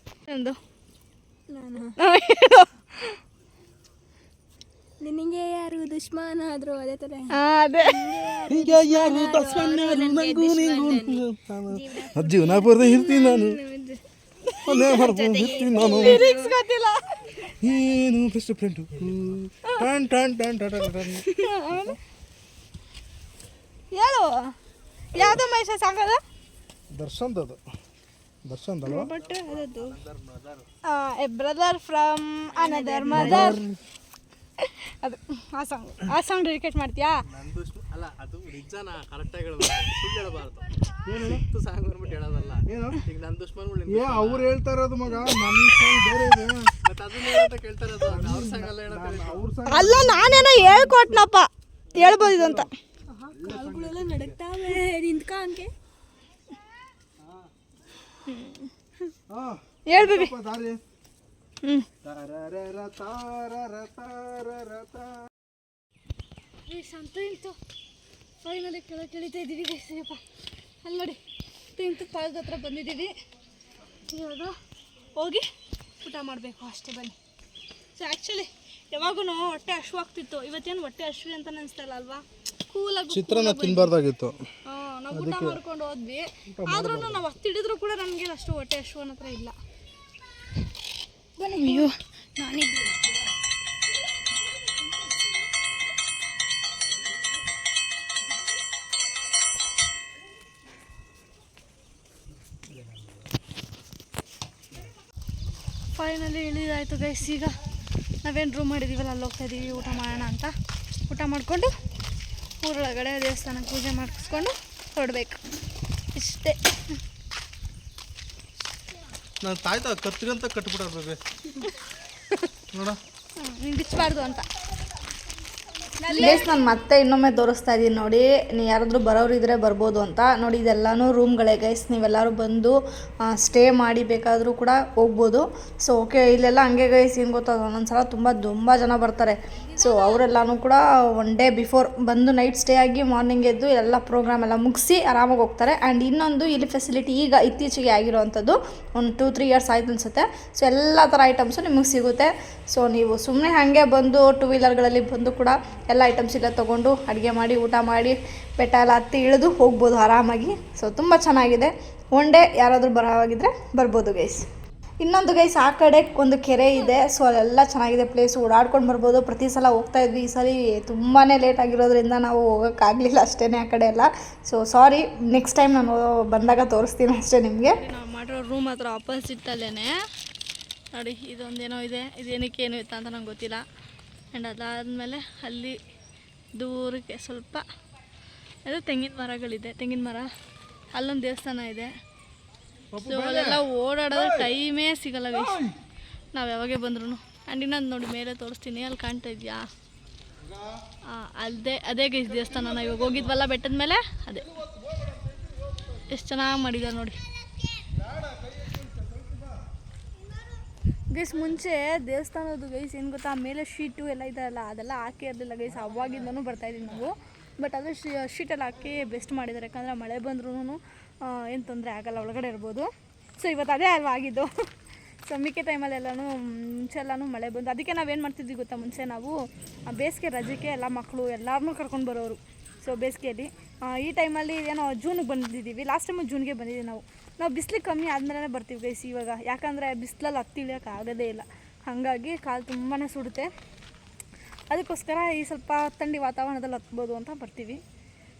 ಒಂದು ನಿನಗೆ ಯಾರು ದುಶ್ಮನ ಆದರೂ ಅದೇ ಥರ ಅದೇ ಜೀವನ ಬರ್ದೆ ಇರ್ತೀನಿ ನಾನು, ಇರ್ತೀನಿ ನಾನು. ಲಿರಿಕ್ಸ್ ಗೊತ್ತಿಲ್ಲ. ಏನು ಬೆಸ್ಟ್ ಫ್ರೆಂಡು ಟನ್ ಟನ್ ಟನ್ ಟನ್ ಟನ್. ಹೇಳು ಯಾವುದೋ ಮಹೇಶ ಸಾಂಗ್ ಅದು? ದರ್ಶನ್ದದು. ದರ್ಶನ್ದಲ್ವ? ಬಟ್ ಅದದ್ದು a brother from another mother. ಅದು ಆ ಸಾಂಗ್ ಡೆಡಿಕೇಟ್ ಮಾಡ್ತೀಯಾ? ಅಲ್ಲ ಅದು ನಿಜನ ಕರೆಕ್ಟಾಗಿ ಹೇಳೋದು, ಸುಳ್ಳು ಹೇಳಬಾರ್ದು. ಏನು ಸಾಂಗ್ ಬಂದ್ಬಿಟ್ಟು ಹೇಳೋದಲ್ಲ. ಏನು ಈಗ ನನ್ನ ದುಶ್ಮನ್ಗಳು ಅವ್ರು ಹೇಳ್ತಾ ಇರೋದು ಮಗ, ನನ್ನ ಸಾಂಗ್ ಬೇರೆ ಇದೆ. ಮತ್ತೆ ಅದನ್ನ ಹೇಳೋದ ಕೇಳ್ತಾ ಇರೋದು, ಅವ್ರ ಸಾಂಗ್ ಅಲ್ಲ ಹೇಳೋದು. ಅವ್ರ ಸಾಂಗ್ ಅಲ್ಲ ನಾನೇನೋ ಹೇಳ್ಕೊಟ್ನಪ್ಪ, ಹೇಳ್ಬೋದು ಇದು ಅಂತ. ಕಾಲುಗಳೆಲ್ಲ ನಡಕ್ತಾವೆ ನಿಂತ್ಕ ಹಂಗೆ. ಹೇಳ್ಬೇಬಿ. ದಾರಿ ಸಂತ ಇಂತು ಫೈನಲಿ ಕೆಳಗೆ ಇಳಿತಾ ಇದ್ದೀವಿ ಗೈಸಪ್ಪ. ಅಲ್ಲಿ ನೋಡಿ ಇಂತು ಪಾಲದ ಹತ್ರ ಬಂದಿದ್ದೀವಿ. ಇವಾಗ ಹೋಗಿ ಊಟ ಮಾಡಬೇಕು ಅಷ್ಟೇ, ಬನ್ನಿ. ಸೊ ಆ್ಯಕ್ಚುಲಿ ಯಾವಾಗೂ ಹೊಟ್ಟೆ ಹಶ್ವಾಗ್ತಿತ್ತು, ಇವತ್ತೇನು ಹೊಟ್ಟೆ ಹಶ್ವಿ ಅಂತ ಅನಿಸ್ತಾ ಇಲ್ಲ ಅಲ್ವಾ? ಕೂಲಾಗಿ ಚಿತ್ರಾನ್ನ ತಿನ್ನಬಾರ್ದಾಗಿತ್ತು. ನಾವು ಊಟ ಮಾಡ್ಕೊಂಡು ಹೋದ್ವಿ, ಆದ್ರೂ ನಾವು ತಿಡಿದ್ರು ಕೂಡ ನಮಗೆ ಅಷ್ಟು ಹೊಟ್ಟೆ ಹಶ್ವು ಅನ್ನೋ ಹತ್ರ ಇಲ್ಲ. ಅಯ್ಯೋ ನಾನಿದ್ದೆ. Finally ಇಳಿದಾಯ್ತು guys. ಈಗ ನಾವೇನು ರೂಮ್ ಮಾಡಿದ್ದೀವಲ್ಲ ಅಲ್ಲಿ ಹೋಗ್ತಾ ಇದ್ದೀವಿ ಊಟ ಮಾಡೋಣ ಅಂತ. ಊಟ ಮಾಡಿಕೊಂಡು ಊರೊಳಗಡೆ ದೇವಸ್ಥಾನಕ್ಕೆ ಪೂಜೆ ಮಾಡಿಸ್ಕೊಂಡು ಹೊರಡ್ಬೇಕು, ಇಷ್ಟೇ. ನಾನು ತಾಯ್ತಾ ಕತ್ತಿಗಂತ ಕಟ್ಬಿಡೋದು ಬೇಬಿ ನೋಡ, ನೀನು ಬಿಚ್ಚಬಾರ್ದು ಅಂತ. ಗೈಸ್ ನಾನು ಮತ್ತೆ ಇನ್ನೊಮ್ಮೆ ತೋರಿಸ್ತಾ ಇದ್ದೀನಿ ನೋಡಿ, ನೀವು ಯಾರಾದರೂ ಬರೋರು ಇದ್ದರೆ ಬರ್ಬೋದು ಅಂತ. ನೋಡಿ ಇದೆಲ್ಲನೂ ರೂಮ್ಗಳೇ ಗೈಸ್, ನೀವೆಲ್ಲರೂ ಬಂದು ಸ್ಟೇ ಮಾಡಿ ಬೇಕಾದರೂ ಕೂಡ ಹೋಗ್ಬೋದು. ಸೊ ಓಕೆ, ಇಲ್ಲೆಲ್ಲ ಹಂಗೆ ಗೈಸ್, ಏನು ಗೊತ್ತದ ಒಂದೊಂದ್ಸಲ ತುಂಬ ಜನ ಬರ್ತಾರೆ. ಸೊ ಅವರೆಲ್ಲನೂ ಕೂಡ ಒನ್ ಡೇ ಬಿಫೋರ್ ಬಂದು ನೈಟ್ ಸ್ಟೇ ಆಗಿ ಮಾರ್ನಿಂಗ್ ಎದ್ದು ಎಲ್ಲ ಪ್ರೋಗ್ರಾಮ್ ಎಲ್ಲ ಮುಗಿಸಿ ಆರಾಮಾಗಿ ಹೋಗ್ತಾರೆ. ಆ್ಯಂಡ್ ಇನ್ನೊಂದು ಇಲ್ಲಿ ಫೆಸಿಲಿಟಿ ಈಗ ಇತ್ತೀಚೆಗೆ ಆಗಿರೋವಂಥದ್ದು, ಒಂದು 2-3 ಇಯರ್ಸ್ ಆಯ್ತು ಅನಿಸುತ್ತೆ. ಸೊ ಎಲ್ಲ ಥರ ಐಟಮ್ಸು ನಿಮಗೆ ಸಿಗುತ್ತೆ. ಸೊ ನೀವು ಸುಮ್ಮನೆ ಹಾಗೆ ಬಂದು 2 ವೀಲರ್ಗಳಲ್ಲಿ ಬಂದು ಕೂಡ ಎಲ್ಲ ಐಟಮ್ಸ್ ಇಲ್ಲ ತೊಗೊಂಡು ಅಡುಗೆ ಮಾಡಿ ಊಟ ಮಾಡಿ ಬೆಟ್ಟ ಎಲ್ಲ ಹತ್ತಿ ಇಳಿದು ಹೋಗ್ಬೋದು ಆರಾಮಾಗಿ. ಸೊ ತುಂಬ ಚೆನ್ನಾಗಿದೆ. ಒನ್ ಡೇ ಯಾರಾದರೂ ಬರೋವಾಗಿದ್ದರೆ ಬರ್ಬೋದು ಗೈಸ್. ಇನ್ನೊಂದು ಗೈಸ್, ಆ ಕಡೆ ಒಂದು ಕೆರೆ ಇದೆ. ಸೊ ಅಲ್ಲೆಲ್ಲ ಚೆನ್ನಾಗಿದೆ ಪ್ಲೇಸ್, ಓಡಾಡ್ಕೊಂಡು ಬರ್ಬೋದು. ಪ್ರತಿ ಸಲ ಹೋಗ್ತಾ ಇದ್ವಿ, ಈ ಸಲ ತುಂಬಾ ಲೇಟ್ ಆಗಿರೋದ್ರಿಂದ ನಾವು ಹೋಗೋಕ್ಕಾಗಲಿಲ್ಲ ಅಷ್ಟೇ ಆ ಕಡೆ ಎಲ್ಲ. ಸೊ ಸಾರಿ, ನೆಕ್ಸ್ಟ್ ಟೈಮ್ ನಾನು ಬಂದಾಗ ತೋರಿಸ್ತೀನಿ ಅಷ್ಟೇ ನಿಮಗೆ. ನಾವು ಮಾಡಿರೋ ರೂಮ್ ಹತ್ರ ಆಪೋಸಿಟಲ್ಲೇ ನೋಡಿ ಇದೊಂದೇನೋ ಇದೆ, ಇದೇನಕ್ಕೆ ಏನು ಇತ್ತು ಅಂತ ನಂಗೆ ಗೊತ್ತಿಲ್ಲ. ಆ್ಯಂಡ್ ಅದಾದಮೇಲೆ ಅಲ್ಲಿ ದೂರಕ್ಕೆ ಸ್ವಲ್ಪ ಅದು ತೆಂಗಿನ ಮರಗಳಿದೆ, ತೆಂಗಿನ ಮರ, ಅಲ್ಲೊಂದು ದೇವಸ್ಥಾನ ಇದೆ. ಸೊ ಅಲ್ಲೆಲ್ಲ ಓಡಾಡೋದು ಟೈಮೇ ಸಿಗಲ್ಲ ಗೈಸ್ ನಾವು ಯಾವಾಗೇ ಬಂದ್ರೂ. ಆ್ಯಂಡ್ ಇನ್ನೊಂದು ನೋಡಿ ಮೇಲೆ ತೋರಿಸ್ತೀನಿ, ಅಲ್ಲಿ ಕಾಣ್ತಾ ಇದೆಯಾ? ಅದೇ ಗೈಸ್ ದೇವಸ್ಥಾನ. ನಾವು ಇವಾಗ ಹೋಗಿದ್ವಲ್ಲ ಬೆಟ್ಟದ ಮೇಲೆ, ಅದೇ. ಎಷ್ಟು ಚೆನ್ನಾಗಿ ಮಾಡಿದ್ದಾರೆ ನೋಡಿ ಗೈಸ್. ಮುಂಚೆ ದೇವಸ್ಥಾನದ್ದು ಗೈಸ್ ಏನು ಗೊತ್ತಾ, ಮೇಲೆ ಶೀಟು ಎಲ್ಲ ಇದೆಯಲ್ಲ ಅದೆಲ್ಲ ಹಾಕಿ ಇರಲಿಲ್ಲ ಗೈಸ್, ಅವಾಗಿಂದನೂ ಬರ್ತಾಯಿದ್ದೀವಿ ನಾವು. ಬಟ್ ಅದು ಶೀಟೆಲ್ಲ ಹಾಕಿ ಬೆಸ್ಟ್ ಮಾಡಿದ್ದಾರೆ, ಯಾಕಂದರೆ ಮಳೆ ಬಂದ್ರೂ ಏನು ತೊಂದರೆ ಆಗೋಲ್ಲ, ಒಳಗಡೆ ಇರ್ಬೋದು. ಸೊ ಇವತ್ತು ಅದೇ ಅಲ್ವಾ ಆಗಿದ್ದು. ಸೊ ಮಿಕ್ಕ ಟೈಮಲ್ಲೆಲ್ಲನೂ ಮುಂಚೆ ಎಲ್ಲನೂ ಮಳೆ ಬಂದು, ಅದಕ್ಕೆ ನಾವೇನು ಮಾಡ್ತಿದ್ವಿ ಗೊತ್ತಾ, ಮುಂಚೆ ನಾವು ಬೇಸಿಗೆ ರಜೆಗೆ ಎಲ್ಲ ಮಕ್ಕಳು ಎಲ್ಲರನ್ನೂ ಕರ್ಕೊಂಡು ಬರೋರು. ಸೊ ಬೇಸಿಗೆಯಲ್ಲಿ ಈ ಟೈಮಲ್ಲಿ ಏನೋ ಜೂನಿಗೆ ಬಂದಿದ್ದೀವಿ, ಲಾಸ್ಟ್ ಟೈಮು ಜೂನ್ಗೆ ಬಂದಿದ್ದೀವಿ ನಾವು ಬಿಸಿಲಿಗೆ ಕಮ್ಮಿ ಆದಮೇಲೆ ಬರ್ತೀವಿ ಗೈಸ್ ಇವಾಗ. ಯಾಕಂದರೆ ಬಿಸಿಲಲ್ಲಿ ಹತ್ತಿ ಇಳಿಯೋಕೆ ಆಗೋದೇ ಇಲ್ಲ, ಹಾಗಾಗಿ ಕಾಲು ತುಂಬಾ ಸುಡುತ್ತೆ. ಅದಕ್ಕೋಸ್ಕರ ಈ ಸ್ವಲ್ಪ ಥಂಡಿ ವಾತಾವರಣದಲ್ಲಿ ಹತ್ಬೋದು ಅಂತ ಬರ್ತೀವಿ.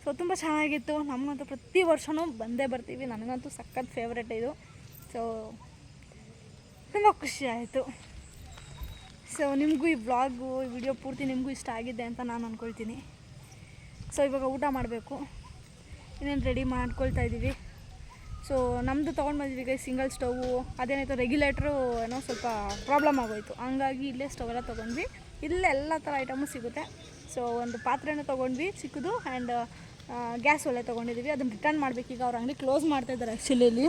ಸೊ ತುಂಬ ಚೆನ್ನಾಗಿತ್ತು. ನಮಗಂತೂ ಪ್ರತಿ ವರ್ಷವೂ ಬಂದೇ ಬರ್ತೀವಿ. ನನಗಂತೂ ಸಖತ್ ಫೇವ್ರೆಟ್ ಇದು. ಸೊ ತುಂಬ ಖುಷಿ ಆಯಿತು. ಸೊ ನಿಮಗೂ ಈ ವ್ಲಾಗು ಈ ವಿಡಿಯೋ ಪೂರ್ತಿ ನಿಮಗೂ ಇಷ್ಟ ಆಗಿದೆ ಅಂತ ನಾನು ಅಂದ್ಕೊಳ್ತೀನಿ. ಸೊ ಇವಾಗ ಊಟ ಮಾಡಬೇಕು. ಇನ್ನೇನು ರೆಡಿ ಮಾಡ್ಕೊಳ್ತಾ ಇದ್ದೀವಿ. ಸೊ ನಮ್ಮದು ತೊಗೊಂಡು ಬಂದಿದ್ದೀವಿ ಸಿಂಗಲ್ ಸ್ಟೌವು. ಅದೇನಾಯ್ತು ರೆಗ್ಯುಲೇಟ್ರು ಏನೋ ಸ್ವಲ್ಪ ಪ್ರಾಬ್ಲಮ್ ಆಗೋಯಿತು. ಹಂಗಾಗಿ ಇಲ್ಲೇ ಸ್ಟವ್ ಎಲ್ಲ ತೊಗೊಂಡ್ವಿ. ಇಲ್ಲೇ ಎಲ್ಲ ಥರ ಐಟಮು ಸಿಗುತ್ತೆ. ಸೊ ಒಂದು ಪಾತ್ರೆನೂ ತೊಗೊಂಡ್ವಿ ಚಿಕ್ಕದು. ಆ್ಯಂಡ್ ಗ್ಯಾಸ್ ಒಲೆ ತೊಗೊಂಡಿದ್ದೀವಿ. ಅದನ್ನು ರಿಟರ್ನ್ ಮಾಡಬೇಕೀಗ. ಅವ್ರ ಅಂಗಡಿ ಕ್ಲೋಸ್ ಮಾಡ್ತಾಯಿದ್ದಾರೆ ಆ್ಯಕ್ಚುಲಿ. ಇಲ್ಲಿ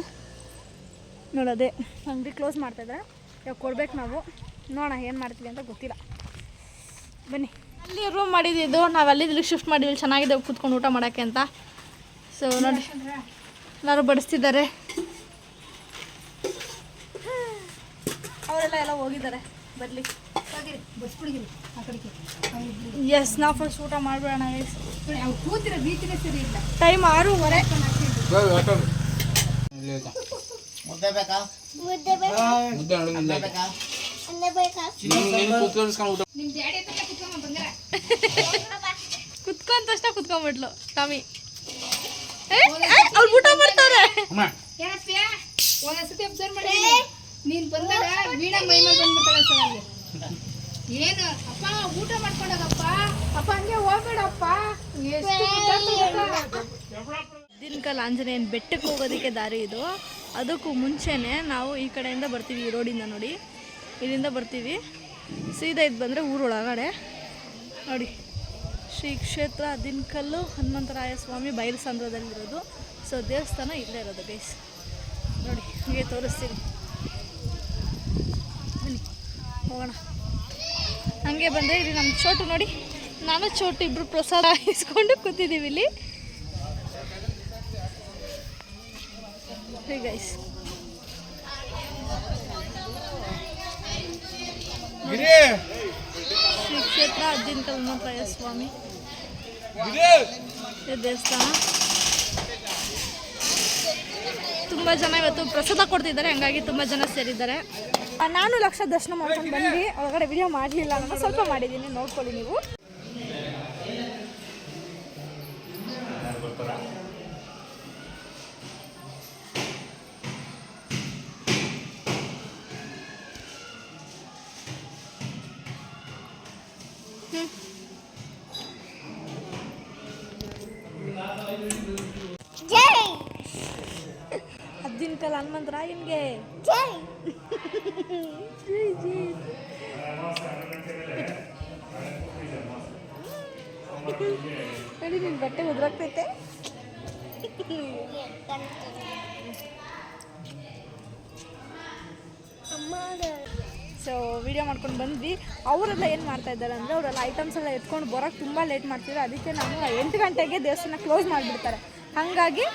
ನೋಡೋದೆ ಅಂಗಡಿ ಕ್ಲೋಸ್ ಮಾಡ್ತಾಯಿದ್ದಾರೆ. ಇವಾಗ ಕೊಡ್ಬೇಕು ನಾವು. ನೋಡೋಣ ಏನು ಮಾಡ್ತೀವಿ ಅಂತ ಗೊತ್ತಿಲ್ಲ. ಬನ್ನಿ. ಅಲ್ಲಿ ರೂಮ್ ಮಾಡಿದ್ದು ನಾವು ಅಲ್ಲಿ ಶಿಫ್ಟ್ ಮಾಡಿದ್ವಿ. ಚೆನ್ನಾಗಿದೆ ಕೂತ್ಕೊಂಡು ಊಟ ಮಾಡೋಕ್ಕೆ ಅಂತ. ಸೊ ನೋಡಿ ಎಲ್ಲರೂ ಬಡಿಸ್ತಿದ್ದಾರೆ. ಅವರೆಲ್ಲ ಹೋಗಿದ್ದಾರೆ. ಬರಲಿ ಎಸ್ ನಾವು ಫಸ್ಟ್ ಊಟ ಮಾಡಿಬಿಡೋಣ. ಟೈಮ್ 6:30. ಮುದ್ದೆ ಬೇಕಾ? ಕುತ್ಕೊಂತ ಅಷ್ಟ ಕುತ್ಕೊಂಡ್ಬಿಟ್ಲು ಟಾಮಿ. ಅವ್ರು ಊಟ ಮಾಡ್ತಾರೆ. ಒಂದೊಂದ್ಸತಿ ಅಬ್ಸರ್ವ್ ಮಾಡಿ ನೀನ್ ಬಂದಾಗ ವೀಣಾ ಮೈ ಮೇಲೆ ಬಂದ್ಬಿಡ್ತಾಳೆ ಸರ್. ಹಂಗೆ ಏನು ಅಪ್ಪ ಊಟ ಮಾಡ್ಕೊಂಡಾಗಪ್ಪ ಅಪ್ಪ ಹಂಗೆ ಹೋಗ್ಬೇಡಪ್ಪ. ದಿನಕಲ್ ಆಂಜನೇಯನ ಬೆಟ್ಟಕ್ಕೆ ಹೋಗೋದಕ್ಕೆ ದಾರಿ ಇದು. ಅದಕ್ಕೂ ಮುಂಚೆನೇ ನಾವು ಈ ಕಡೆಯಿಂದ ಬರ್ತೀವಿ. ಈ ರೋಡಿಂದ ನೋಡಿ, ಇಲ್ಲಿಂದ ಬರ್ತೀವಿ. ಸೀದಾ ಇದು ಬಂದರೆ ಊರೊಳಗಡೆ ನೋಡಿ ಶ್ರೀ ಕ್ಷೇತ್ರ ದಿನಕಲ್ಲು ಹನುಮಂತರಾಯ ಸ್ವಾಮಿ ಬೈಲಸಂದ್ರದಲ್ಲಿರೋದು. ಸೊ ದೇವಸ್ಥಾನ ಇಲ್ಲೇ ಇರೋದು ಗೈಸ್. ನೋಡಿ ಹೀಗೆ ತೋರಿಸ್ತೀನಿ. ಬನ್ನಿ ಹೋಗೋಣ. ಹಾಗೆ ಬಂದರೆ ಇಲ್ಲಿ ನಮ್ಮ ಚೋಟು ನೋಡಿ, ನಾನು ಚೋಟು ಇಬ್ಬರು ಪ್ರಸಾದ ಇಸ್ಕೊಂಡು ಕೂತಿದ್ದೀವಿ ಇಲ್ಲಿ. ಹೇ ಗೈಸ್ ಶ್ರೀ ಕ್ಷೇತ್ರ ದಿನಕಲ್ ಹನುಮಂತರಾಯ ಸ್ವಾಮಿ ದೇವಸ್ಥಾನ. ತುಂಬ ಜನ ಇವತ್ತು ಪ್ರಸಾದ ಕೊಡ್ತಿದ್ದಾರೆ, ಹಂಗಾಗಿ ತುಂಬ ಜನ ಸೇರಿದ್ದಾರೆ. ನಾನು ಲಕ್ಷ ದರ್ಶನ ಮಾಡ್ಕೊಂಡು ಬಂದು ಒಳಗಡೆ ವಿಡಿಯೋ ಮಾಡಲಿಲ್ಲ. ನಾನು ಸ್ವಲ್ಪ ಮಾಡಿದ್ದೀನಿ, ನೋಡ್ಕೊಳ್ಳಿ ನೀವು. ದಿನಕಲ್ ಹನುಮಂತರಾಯನ್ಗೆ ಜೈ. ನೋಡಿ ನಿನ್ನ ಬಟ್ಟೆ ಉದ್ರಾಗ್ತೈತೆ. ಸೊ ವಿಡಿಯೋ ಮಾಡ್ಕೊಂಡು ಬಂದ್ವಿ. ಅವರೆಲ್ಲ ಏನು ಮಾಡ್ತಾ ಇದ್ದಾರೆ ಅಂದರೆ ಅವರೆಲ್ಲ ಐಟಮ್ಸ್ ಎಲ್ಲ ಎತ್ಕೊಂಡು ಬರೋಕ್ಕೆ ತುಂಬ ಲೇಟ್ ಮಾಡ್ತಿದ್ರು. ಅದಕ್ಕೆ ನಾನು 8 ಗಂಟೆಗೆ ದೇವಸ್ಥಾನ ಕ್ಲೋಸ್ ಮಾಡಿಬಿಡ್ತಾರೆ. ಹಾಗಾಗಿ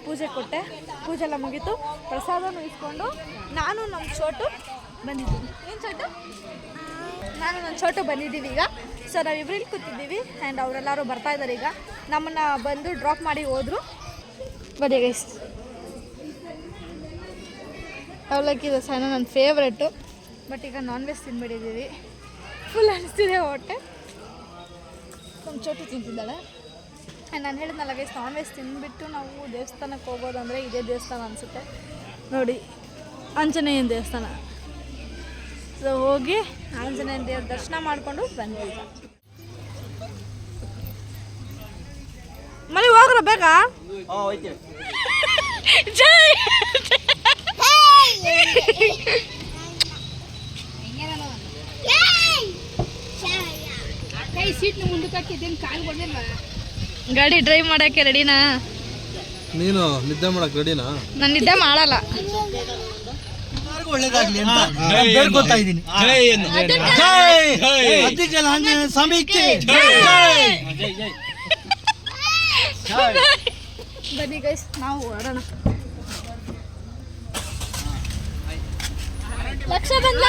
ಪೂಜೆ ಕೊಟ್ಟೆ. ಪೂಜೆ ಎಲ್ಲ ಮುಗೀತು. ಪ್ರಸಾದನೂ ಇಸ್ಕೊಂಡು ನಾನು ನಮ್ಮ ಚೋಟು ಬಂದಿದ್ದೀವಿ. ಏನು ಚೋಟು? ನಾನು ನನ್ನ ಚೋಟು ಬಂದಿದ್ದೀವಿ ಈಗ. ಸೊ ನಾವಿಬ್ರು ಇಲ್ಲಿ ಕೂತಿದ್ದೀವಿ. ಆ್ಯಂಡ್ ಅವರೆಲ್ಲರೂ ಬರ್ತಾಯಿದ್ದಾರೆ ಈಗ. ನಮ್ಮನ್ನು ಬಂದು ಡ್ರಾಪ್ ಮಾಡಿ ಹೋದರು. ಬನ್ನಿ ಗೈಸ್. ಅವಲಕ್ಕಿ ದೋಸೆ ನನ್ನ ಫೇವ್ರೆಟ್ಟು. ಬಟ್ ಈಗ ನಾನ್ ವೆಜ್ ತಿನ್ಬಿಟ್ಟಿದ್ದೀವಿ. ಫುಲ್ ಅನಿಸ್ತಿದೆ ಹೊಟ್ಟೆ. ನಮ್ಮ ಚೋಟು ತಿಂತಿದ್ದಾಳೆ. ನಾನು ಹೇಳಿದ್ನಲ್ಲ ಗೈಸ್, ನಾನ್ ವೆಜ್ ತಿಂದುಬಿಟ್ಟು ನಾವು ದೇವಸ್ಥಾನಕ್ಕೆ ಹೋಗೋದಂದರೆ ಇದೇ ದೇವಸ್ಥಾನ ಅನಿಸುತ್ತೆ ನೋಡಿ, ಆಂಜನೇಯನ ದೇವಸ್ಥಾನ. ಸೊ ಹೋಗಿ ಆಂಜನೇಯನ ದೇವ್ರ ದರ್ಶನ ಮಾಡಿಕೊಂಡು ಬಂದ್ವಿ. ಮನೆ ಹೋಗ್ರ ಬೇಕಾ? ಜೈ ಕೈ ಸೀಟ್ನ ಮುಂದಕ್ಕೆ ಹಾಕಿದ್ದೇನು ಕಾಲು ಕೊಡ್ಲಿಲ್ವಾ? ಗಾಡಿ ಡ್ರೈವ್ ಮಾಡೋಕ್ಕೆ ರೆಡಿನಾ? ನೀನು ನಿದ್ದೆ ಮಾಡಕ್ಕೆ ರೆಡಿನಾ? ನಾನು ನಿದ್ದೆ ಮಾಡಲ್ಲ. ಒಳ್ಳೇದಾಗ್ಲಿ ಅಂತ ಬೇಡ್ಕೊತಾ ಇದ್ದೀನಿ. ದಿನಕಲ್ ಆಂಜನೇಯ ಸ್ವಾಮಿಗೆ ಬನ್ನಿ ಗೈಸ್, ನಾವು ಹೊರಡೋಣ. ಲಕ್ಷ ಬಂದ.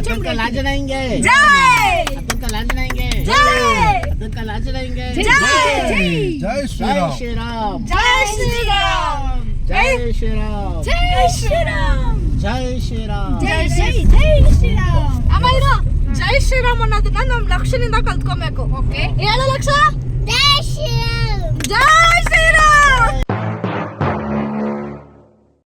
ದಿನಕಲ್ ಆಂಜನೇಯಂಗೆ ಜೈ. ದಿನಕಲ್ ಆಂಜನೇಯಂಗೆ ಜೈ. ದಿನಕಲ್ ಆಂಜನೇಯಂಗೆ ಜೈ. ಜೈ ಶ್ರೀರಾಮ್. ಜೈ ಶ್ರೀರಾಮ್. ಜೈ ಶ್ರೀರಾಮ್. ಜೈ ಶ್ರೀರಾಮ್. ಜೈ ಶ್ರೀರಾಮ್. ಜೈ ಜೈ ಜೈ ಶ್ರೀರಾಮ್. ಅಮ್ಮ ಇರು. ಜೈ ಶ್ರೀರಾಮ್ ಅನ್ನೋದನ್ನ ನಮ್ಮ ಲಕ್ಷನಿಂದ ಕಲ್ತ್ಕೊಬೇಕು. ಓಕೆ ಹೇಳು ಲಕ್ಷ. ಜೈ ಶ್ರೀರಾಮ್. ಜೈ